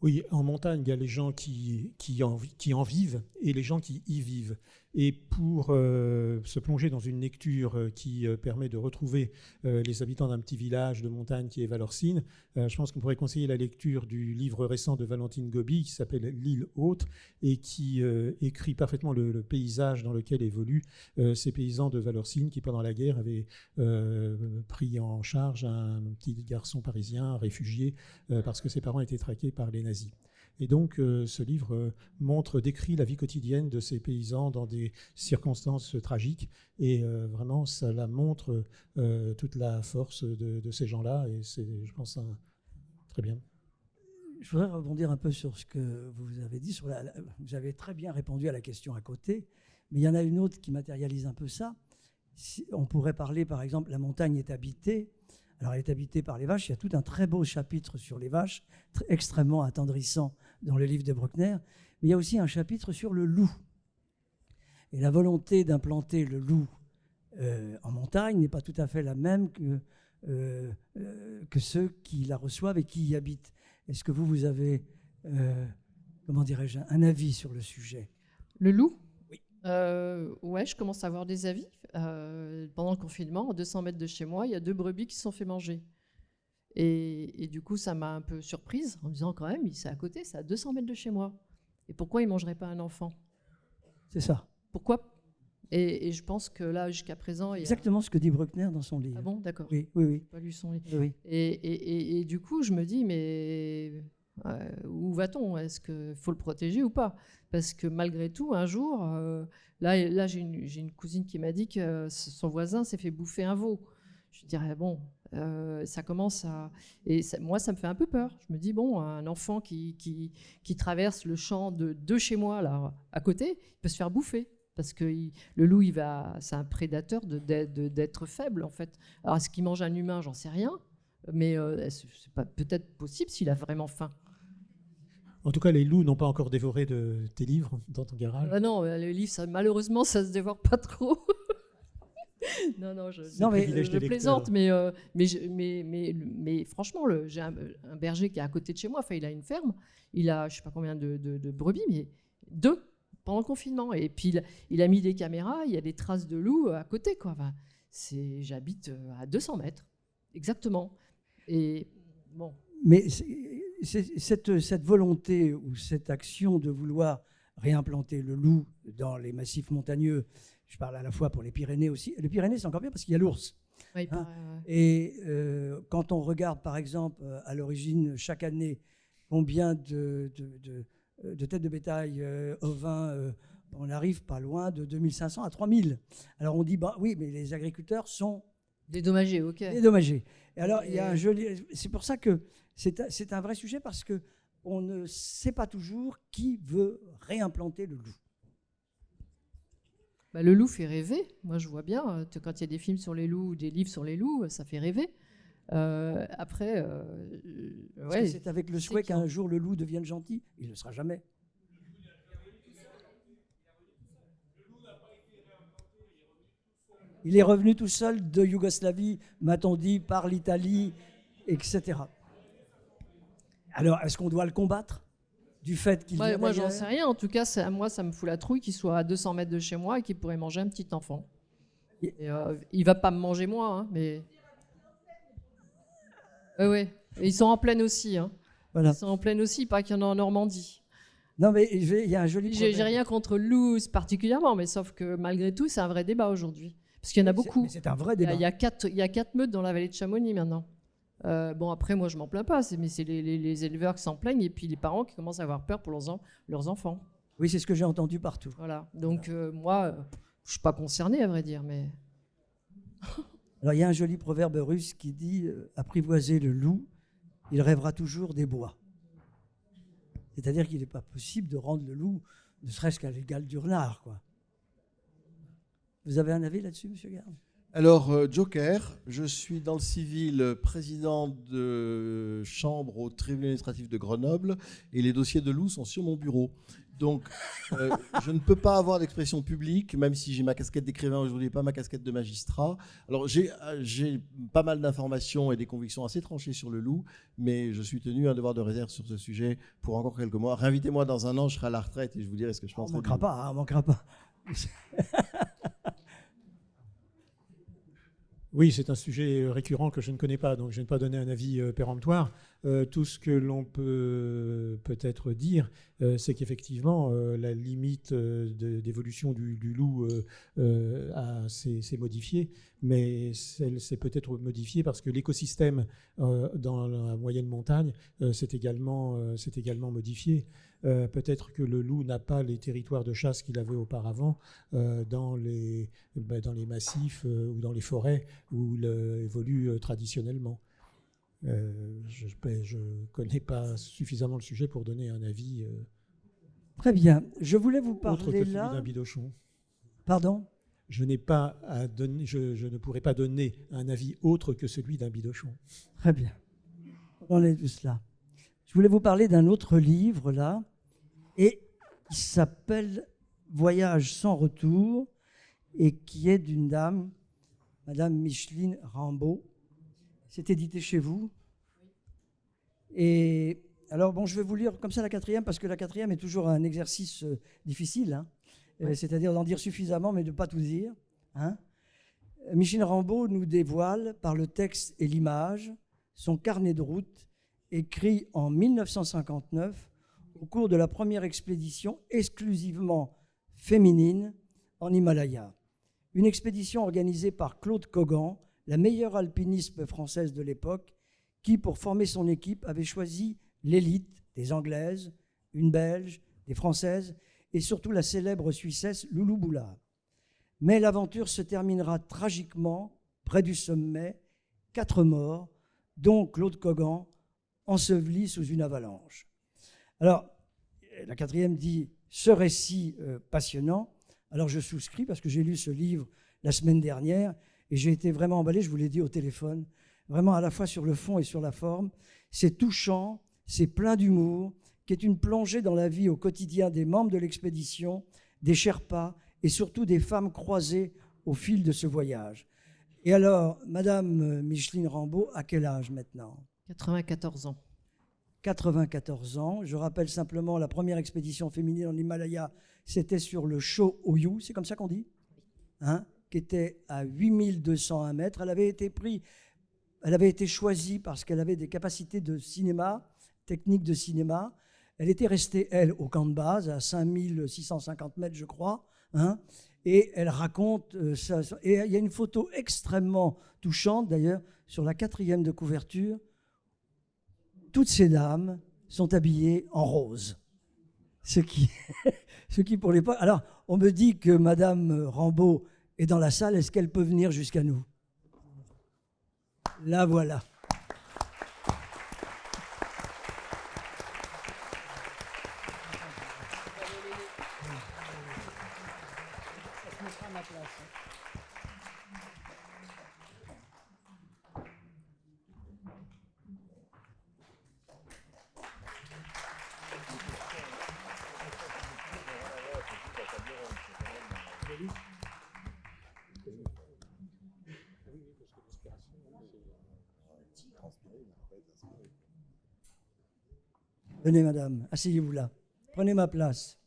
Oui, en montagne, il y a les gens qui en vivent et les gens qui y vivent. Et pour se plonger dans une lecture qui permet de retrouver les habitants d'un petit village de montagne qui est Valorcine, je pense qu'on pourrait conseiller la lecture du livre récent de Valentine Gobi qui s'appelle L'île haute et qui écrit parfaitement le paysage dans lequel évoluent ces paysans de Valorcine qui, pendant la guerre, avaient pris en charge un petit garçon parisien réfugié parce que ses parents étaient traqués par les nazis. Et donc, ce livre décrit la vie quotidienne de ces paysans dans des circonstances tragiques. Et vraiment, ça la montre toute la force de ces gens-là. Et c'est, je pense, très bien. Je voudrais rebondir un peu sur ce que vous avez dit. Vous avez très bien répondu à la question à côté. Mais il y en a une autre qui matérialise un peu ça. On pourrait parler, par exemple, la montagne est habitée. Alors, elle est habitée par les vaches. Il y a tout un très beau chapitre sur les vaches, extrêmement attendrissant dans le livre de Bruckner. Mais il y a aussi un chapitre sur le loup. Et la volonté d'implanter le loup en montagne n'est pas tout à fait la même que ceux qui la reçoivent et qui y habitent. Est-ce que vous avez, comment dirais-je, un avis sur le sujet? Le loup? Oui. Ouais, je commence à avoir des avis. Pendant le confinement, à 200 mètres de chez moi, il y a 2 brebis qui se sont fait manger. Et du coup, ça m'a un peu surprise en me disant quand même, c'est à côté, c'est à 200 mètres de chez moi. Et pourquoi ils ne mangeraient pas un enfant? C'est ça. Pourquoi? Et je pense que là, jusqu'à présent... Exactement ce que dit Bruckner dans son livre. Ah bon, d'accord. Oui, oui, oui. Pas lu son livre. Oui. Et du coup, je me dis, mais où va-t-on? Est-ce qu'il faut le protéger ou pas? Parce que malgré tout, un jour, là j'ai une cousine qui m'a dit que son voisin s'est fait bouffer un veau. Je dirais, bon, ça commence à... Et moi, ça me fait un peu peur. Je me dis, bon, un enfant qui traverse le champ de chez moi, là, à côté, il peut se faire bouffer. Parce que le loup, c'est un prédateur d'être faible, en fait. Alors, est-ce qu'il mange un humain? J'en sais rien. Mais c'est peut-être possible s'il a vraiment faim. En tout cas, les loups n'ont pas encore dévoré tes livres dans ton garage. Non, les livres, malheureusement, ça se dévore pas trop. non, je plaisante, mais franchement, j'ai un berger qui est à côté de chez moi. Enfin, il a une ferme. Il a, je sais pas combien de brebis, mais 2 pendant le confinement. Et puis, il a mis des caméras. Il y a des traces de loups à côté, quoi. Enfin, j'habite à 200 mètres, exactement. Et bon. Mais cette volonté ou cette action de vouloir réimplanter le loup dans les massifs montagneux, je parle à la fois pour les Pyrénées aussi. Les Pyrénées, c'est encore bien parce qu'il y a l'ours. Oui, hein. Et quand on regarde, par exemple, à l'origine, chaque année, combien de têtes de bétail ovins, on arrive pas loin de 2500 à 3000. Alors on dit, bah oui, mais les agriculteurs sont dédommagés, ok. Dédommagés. Et alors, il y a un joli... C'est pour ça que c'est un vrai sujet, parce qu'on ne sait pas toujours qui veut réimplanter le loup. Bah, le loup fait rêver. Moi, je vois bien, quand il y a des films sur les loups ou des livres sur les loups, ça fait rêver. Après, ouais, c'est avec le souhait qu'un jour le loup devienne gentil. Il ne le sera jamais. Il est revenu tout seul de Yougoslavie, m'a-t-on dit, par l'Italie, etc. Alors, est-ce qu'on doit le combattre du fait qu'il moi, j'en sais rien. En tout cas, moi, ça me fout la trouille qu'il soit à 200 mètres de chez moi et qu'il pourrait manger un petit enfant. Et, il ne va pas me manger moi, hein, mais... Oui. Et ils sont en plaine aussi. Hein. Voilà. Ils sont en plaine aussi, pas qu'il y en a en Normandie. Non, mais il y a un joli... J'ai rien contre le loup particulièrement, mais sauf que malgré tout, c'est un vrai débat aujourd'hui. Parce qu'il y en a beaucoup. C'est un vrai débat. Il y a 4 meutes dans la vallée de Chamonix maintenant. Bon, après, moi, je m'en plains pas, mais c'est les éleveurs qui s'en plaignent et puis les parents qui commencent à avoir peur pour leurs enfants. Oui, c'est ce que j'ai entendu partout. Voilà. Donc, moi, je suis pas concerné, à vrai dire, mais... Alors, il y a un joli proverbe russe qui dit « Apprivoiser le loup, il rêvera toujours des bois ». C'est-à-dire qu'il n'est pas possible de rendre le loup Ne serait-ce qu'à l'égal du renard, quoi. Vous avez un avis là-dessus, monsieur Garde? Alors, Joker, je suis dans le civil président de chambre au tribunal administratif de Grenoble et les dossiers de loup sont sur mon bureau. Donc, je ne peux pas avoir d'expression publique, même si j'ai ma casquette d'écrivain aujourd'hui et pas ma casquette de magistrat. Alors, j'ai pas mal d'informations et des convictions assez tranchées sur le loup, mais je suis tenu à un devoir de réserve sur ce sujet pour encore quelques mois. Réinvitez-moi dans un an, je serai à la retraite et je vous dirai ce que je pense. On ne manquera pas. Oui, c'est un sujet récurrent que je ne connais pas, donc je ne vais pas donner un avis péremptoire. Tout ce que l'on peut peut-être dire, c'est qu'effectivement, la limite d'évolution du loup s'est modifiée, mais elle s'est peut-être modifiée parce que l'écosystème dans la moyenne montagne s'est également modifié. Peut-être que le loup n'a pas les territoires de chasse qu'il avait auparavant dans les massifs ou dans les forêts où il évolue traditionnellement. Je ne connais pas suffisamment le sujet pour donner un avis Très bien. Je voulais vous parler autre que celui là... d'un bidochon. Pardon? Je ne pourrais pas donner un avis autre que celui d'un bidochon. Très bien. On est tous là. Je voulais vous parler d'un autre livre, là, et qui s'appelle Voyage sans retour, et qui est d'une dame, Madame Micheline Rambaud. C'est édité chez vous. Et alors, bon, je vais vous lire comme ça la quatrième, parce que la quatrième est toujours un exercice difficile, hein, ouais. C'est-à-dire d'en dire suffisamment, mais de ne pas tout dire. Hein. Micheline Rambaud nous dévoile, par le texte et l'image, son carnet de route, écrit en 1959, au cours de la première expédition exclusivement féminine en Himalaya. Une expédition organisée par Claude Cogan, la meilleure alpiniste française de l'époque, qui, pour former son équipe, avait choisi l'élite des Anglaises, une Belge, des Françaises et surtout la célèbre Suissesse Loulou Boulard. Mais l'aventure se terminera tragiquement, près du sommet, 4 morts, dont Claude Cogan, enseveli sous une avalanche. Alors, la quatrième dit « Ce récit passionnant », alors je souscris parce que j'ai lu ce livre la semaine dernière et j'ai été vraiment emballé, je vous l'ai dit au téléphone, vraiment à la fois sur le fond et sur la forme. C'est touchant, c'est plein d'humour, qui est une plongée dans la vie au quotidien des membres de l'expédition, des Sherpas et surtout des femmes croisées au fil de ce voyage. Et alors, Madame Micheline Rambaud, à quel âge maintenant? 94 ans. 94 ans. Je rappelle simplement, la première expédition féminine en Himalaya, c'était sur le Cho Oyu, c'est comme ça qu'on dit, hein, qui était à 8201 mètres. Elle avait été choisie parce qu'elle avait des capacités de cinéma, techniques de cinéma. Elle était restée, elle, au camp de base, à 5650 mètres, je crois, hein, et elle raconte ça. Et il y a une photo extrêmement touchante, d'ailleurs, sur la 4e de couverture. Toutes ces dames sont habillées en rose. Ce qui pour l'époque... Alors, on me dit que Madame Rambaud est dans la salle. Est-ce qu'elle peut venir jusqu'à nous? La voilà. Venez, madame, asseyez-vous là. Prenez ma place.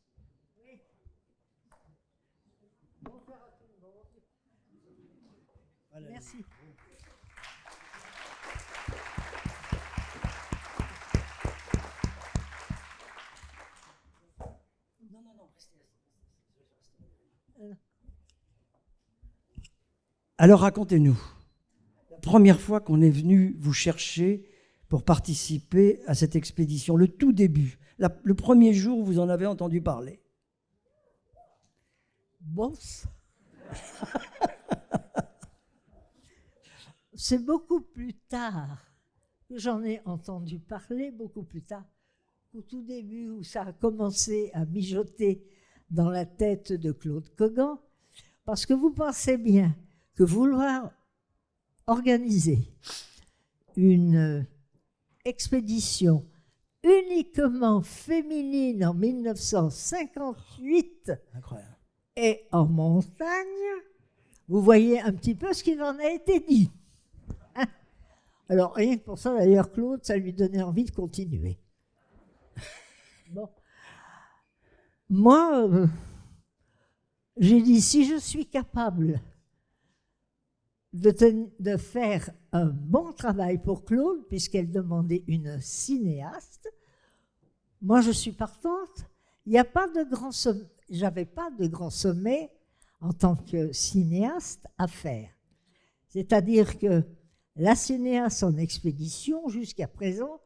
Voilà. Merci. Non, restez. Alors racontez-nous, la première fois qu'on est venu vous chercher pour participer à cette expédition, le tout début, le premier jour où vous en avez entendu parler. Bon, c'est beaucoup plus tard que j'en ai entendu parler, beaucoup plus tard, au tout début où ça a commencé à mijoter dans la tête de Claude Cogan, parce que vous pensez bien que vouloir organiser une expédition uniquement féminine en 1958 Incroyable. et en montagne, vous voyez un petit peu ce qu'il en a été dit. Hein? Alors, rien que pour ça, d'ailleurs, Claude, ça lui donnait envie de continuer. Bon. Moi, j'ai dit, si je suis capable de faire un bon travail pour Claude, puisqu'elle demandait une cinéaste, moi, je suis partante. Il n'y a pas de grand sommet. J'avais pas de grand sommet en tant que cinéaste à faire. C'est-à-dire que la cinéaste en expédition, jusqu'à présent,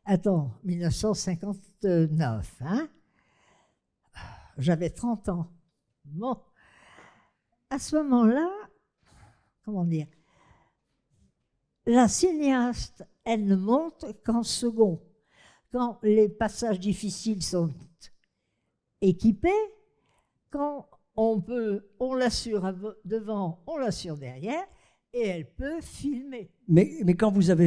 attends, 1959, hein? J'avais 30 ans. Bon, à ce moment-là, comment dire, la cinéaste, elle ne monte qu'en second. Quand les passages difficiles sont équipés, quand on l'assure devant, on l'assure derrière, et elle peut filmer. Mais quand vous avez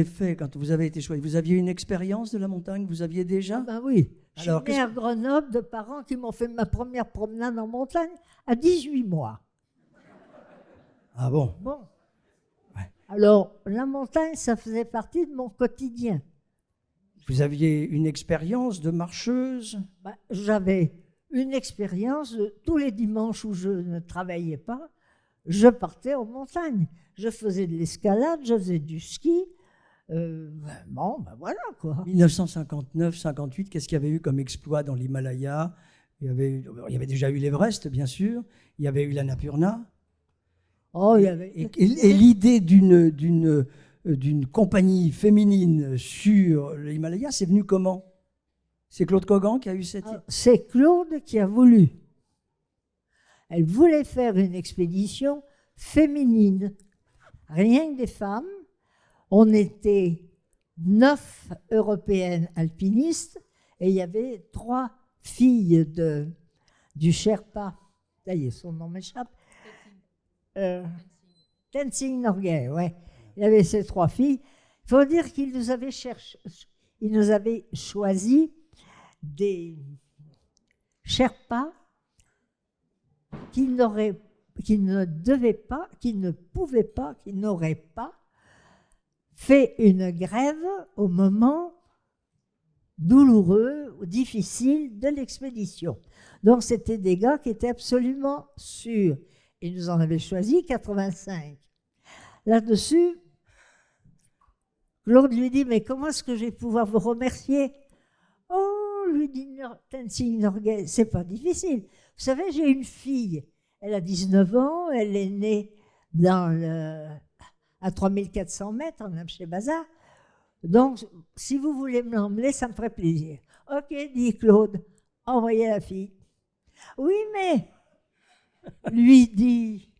été choisi, vous aviez une expérience de la montagne? Vous aviez déjà? Ah ben oui. Je Alors, suis née à Grenoble de parents qui m'ont fait ma première promenade en montagne à 18 mois. Ah bon? Bon. Ouais. Alors, la montagne, ça faisait partie de mon quotidien. Vous aviez une expérience de marcheuse? Ben, j'avais une expérience tous les dimanches où je ne travaillais pas, je partais en montagne. Je faisais de l'escalade, je faisais du ski. Bon, ben voilà quoi. 1959-58, qu'est-ce qu'il y avait eu comme exploit dans l'Himalaya? Il y avait déjà eu l'Everest, bien sûr. Il y avait eu l'Annapurna. Oh, il y avait... Et l'idée d'une compagnie féminine sur l'Himalaya, c'est venu comment? C'est Claude Cogan qui a eu cette idée? C'est Claude qui a voulu. Elle voulait faire une expédition féminine. Rien que des femmes. On était 9 européennes alpinistes et il y avait 3 filles du Sherpa. Ça y est, son nom m'échappe. Tenzing Norgay, ouais. Il y avait ces 3 filles. Il faut dire qu'il nous avait choisi des Sherpas qui n'auraient qui ne pouvaient pas, qui n'auraient pas fait une grève au moment douloureux ou difficile de l'expédition. Donc c'était des gars qui étaient absolument sûrs. Ils nous en avaient choisi 85. Là-dessus, Claude lui dit, mais comment est-ce que je vais pouvoir vous remercier? Oh, lui dit Tenzing Norgay, c'est pas difficile. Vous savez, j'ai une fille. Elle a 19 ans, elle est née à 3400 mètres, en chez Bazar. Donc, si vous voulez me l'emmener, ça me ferait plaisir. Ok, dit Claude, envoyez la fille. Oui, mais, lui dit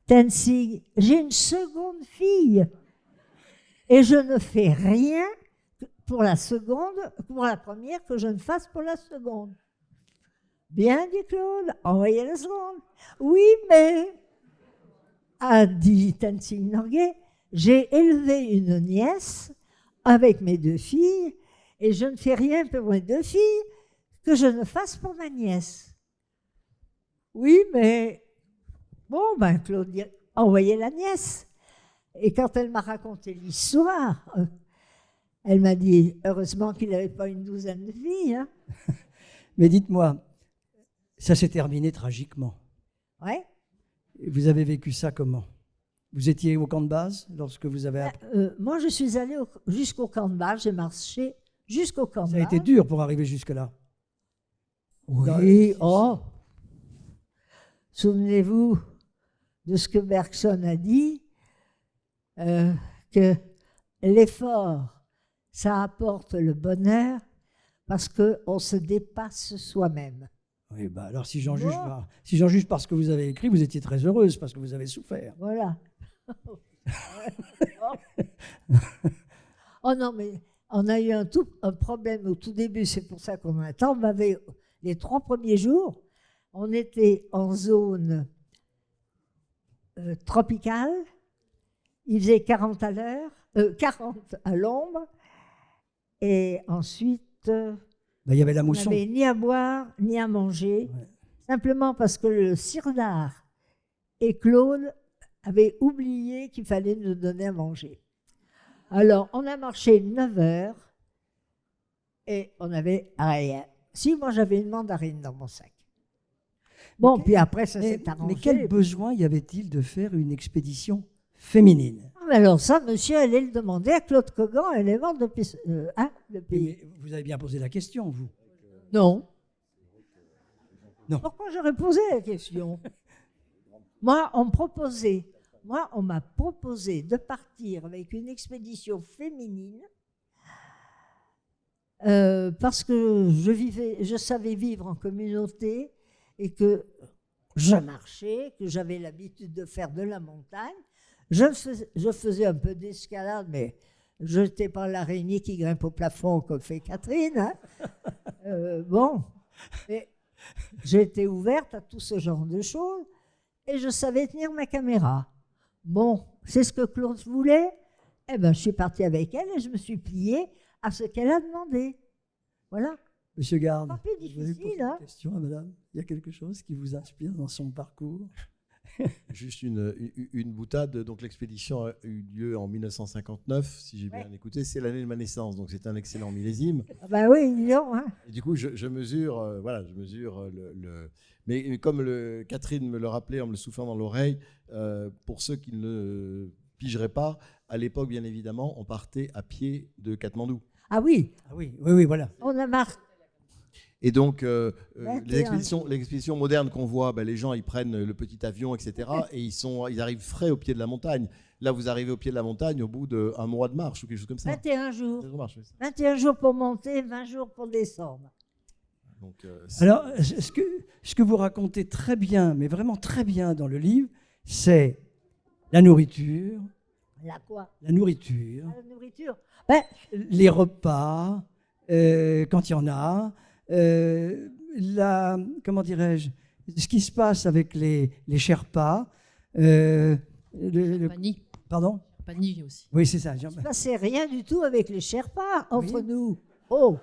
Tenzing, j'ai une seconde fille et je ne fais rien pour la première que je ne fasse pour la seconde. Bien, dit Claude, envoyez la seconde. Oui, mais, a dit Tenzing Norgay, j'ai élevé une nièce avec mes 2 filles et je ne fais rien pour mes 2 filles que je ne fasse pour ma nièce. Oui, mais, bon, ben Claude dit, envoyez la nièce. Et quand elle m'a raconté l'histoire, elle m'a dit, heureusement qu'il n'avait pas une 12aine de filles. Hein. Mais dites-moi, ça s'est terminé tragiquement. Ouais. Vous avez vécu ça comment? Vous étiez au camp de base lorsque vous avez... Moi, je suis allée jusqu'au camp de base, j'ai marché jusqu'au camp de base. Ça a été dur pour arriver jusque-là. Oui, oh. Souvenez-vous de ce que Bergson a dit, que l'effort, ça apporte le bonheur parce qu'on se dépasse soi-même. Oui, bah alors si j'en juge par ce que vous avez écrit, vous étiez très heureuse parce que vous avez souffert. Voilà. Oh non, mais on a eu un problème au tout début, c'est pour ça qu'on attend. On avait les 3 premiers jours, On était en zone tropicale. Il faisait 40 à l'heure, 40 à l'ombre. Et ensuite, Ben, il y avait la on mousson. n'avait ni à boire, ni à manger. Ouais. Simplement parce que le sirdard et Claude avaient oublié qu'il fallait nous donner à manger. Alors, on a marché 9 heures et on n'avait rien. Si, moi, j'avais une mandarine dans mon sac. Bon, puis après, ça s'est arrangé. Mais quel besoin y avait-il de faire une expédition féminine? Ah, mais alors ça, monsieur, allez le demander à Claude Cogan, elle est morte depuis... depuis... Mais vous avez bien posé la question, vous. Non. Non. Pourquoi j'aurais posé la question? Moi, on m'a proposé de partir avec une expédition féminine parce que je savais vivre en communauté et que je marchais, que j'avais l'habitude de faire de la montagne. Je faisais un peu d'escalade, mais je n'étais pas l'araignée qui grimpe au plafond comme fait Catherine. Hein. Bon, mais j'étais ouverte à tout ce genre de choses et je savais tenir ma caméra. Bon, c'est ce que Claude voulait. Eh bien, je suis partie avec elle et je me suis pliée à ce qu'elle a demandé. Voilà. Monsieur Garde, Pas plus vous voulez poser difficile, une hein. question à madame? Il y a quelque chose qui vous inspire dans son parcours? Juste une boutade. Donc l'expédition a eu lieu en 1959, si j'ai bien écouté. C'est l'année de ma naissance, donc c'est un excellent millésime. Ah ben oui, non. Hein. Et du coup, je mesure, Mais comme Catherine me le rappelait en me le soufflant dans l'oreille, pour ceux qui ne pigeraient pas, à l'époque, bien évidemment, on partait à pied de Katmandou. Ah oui, Ah oui, oui, oui, voilà. on a marqué. Et donc, 21. les expéditions modernes qu'on voit, les gens, ils prennent le petit avion, etc. Et ils arrivent frais au pied de la montagne. Là, vous arrivez au pied de la montagne au bout d'un mois de marche ou quelque chose comme ça. 21 jours. 21 jours de marche, oui. 21 jours pour monter, 20 jours pour descendre. Donc, Alors, ce que vous racontez très bien, mais vraiment très bien dans le livre, c'est la nourriture, La quoi? la nourriture, La nourriture. Ben, les repas, quand il y en a, comment dirais-je, ce qui se passe avec les Sherpas. Pani. Pardon? Pani aussi. Oui, c'est ça. ça, c'est rien du tout avec les Sherpas entre Oui. nous. Oh,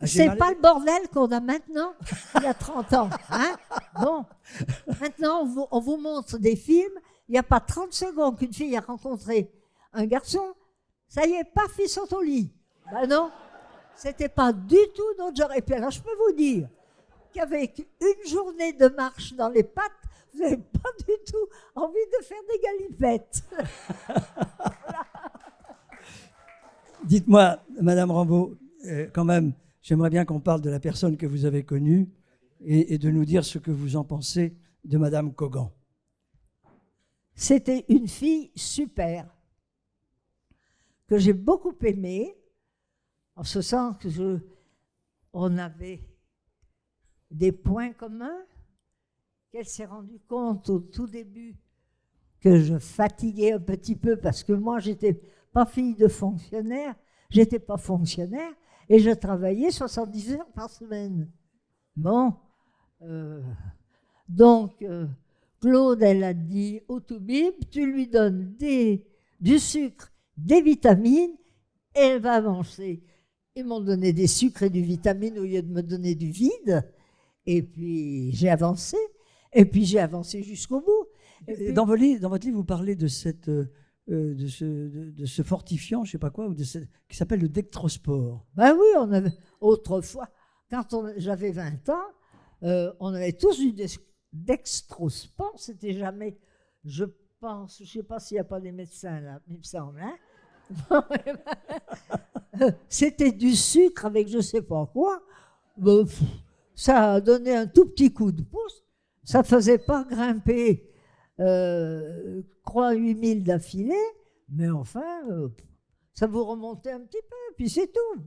J'ai c'est mal- pas le bordel qu'on a maintenant, il y a 30 ans. Hein? Bon, maintenant, on vous montre des films, il n'y a pas 30 secondes qu'une fille a rencontré un garçon, ça y est, paf, ils sont au lit. Ben non, c'était pas du tout notre genre. Et puis alors, je peux vous dire qu'avec une journée de marche dans les pattes, vous n'avez pas du tout envie de faire des galipettes. Dites-moi, Madame Rambaud, quand même, j'aimerais bien qu'on parle de la personne que vous avez connue et de nous dire ce que vous en pensez de Madame Cogan. C'était une fille super, que j'ai beaucoup aimée, en ce sens que on avait des points communs, qu'elle s'est rendue compte au tout début que je fatiguais un petit peu parce que moi, j'étais pas fille de fonctionnaire, j'étais pas fonctionnaire et je travaillais 70 heures par semaine. Bon, donc Claude, elle a dit au Toubib, tu lui donnes du sucre, des vitamines et elle va avancer. Ils m'ont donné des sucres et du vitamine au lieu de me donner du vide. Et puis j'ai avancé. Et puis j'ai avancé jusqu'au bout. Et puis, Dans votre livre, vous parlez de ce fortifiant, je ne sais pas quoi, qui s'appelle le dextrosport. ben oui, on avait autrefois, quand j'avais 20 ans, on avait tous du dextrosport. C'était jamais, je pense, je ne sais pas s'il n'y a pas des médecins là, il me semble, hein. C'était du sucre avec je ne sais pas quoi. Ben, ça a donné un tout petit coup de pouce. Ça ne faisait pas grimper croix 8000 d'affilée, mais enfin, ça vous remontait un petit peu, puis c'est tout.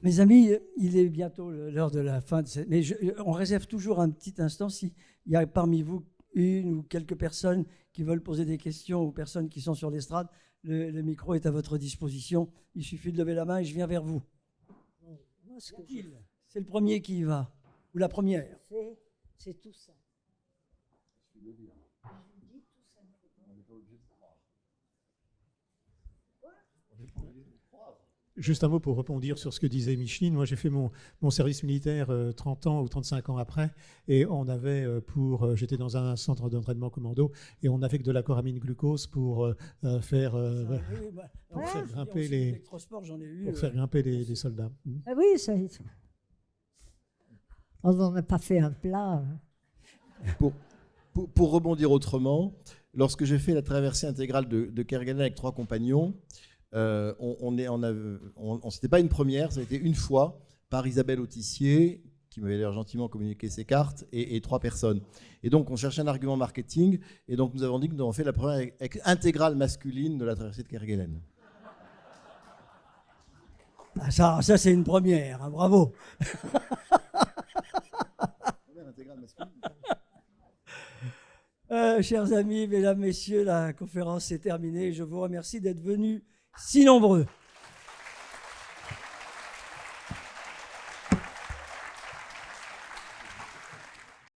Mes amis, il est bientôt l'heure de la fin. Mais on réserve toujours un petit instant s'il y a parmi vous une ou quelques personnes qui veulent poser des questions ou personnes qui sont sur l'estrade. Le micro est à votre disposition. Il suffit de lever la main et je viens vers vous. C'est le premier qui y va, ou la première. C'est tout ça. Juste un mot pour rebondir sur ce que disait Micheline. Moi, j'ai fait mon service militaire 30 ans ou 35 ans après, et on avait j'étais dans un centre d'entraînement commando, et on avait que de la coramine glucose pour faire grimper les soldats. Ah oui, ça. On n'en a pas fait un plat. Pour rebondir autrement, lorsque j'ai fait la traversée intégrale de Kerguelen avec 3 compagnons, c'était pas une première, ça a été une fois par Isabelle Autissier, qui m'avait d'ailleurs gentiment communiqué ses cartes, et 3 personnes. Et donc on cherchait un argument marketing, et donc nous avons dit que nous avons fait la première intégrale masculine de la traversée de Kerguelen. Ah, ça c'est une première, hein, bravo. Chers amis, mesdames, messieurs, la conférence est terminée. Je vous remercie d'être venus si nombreux.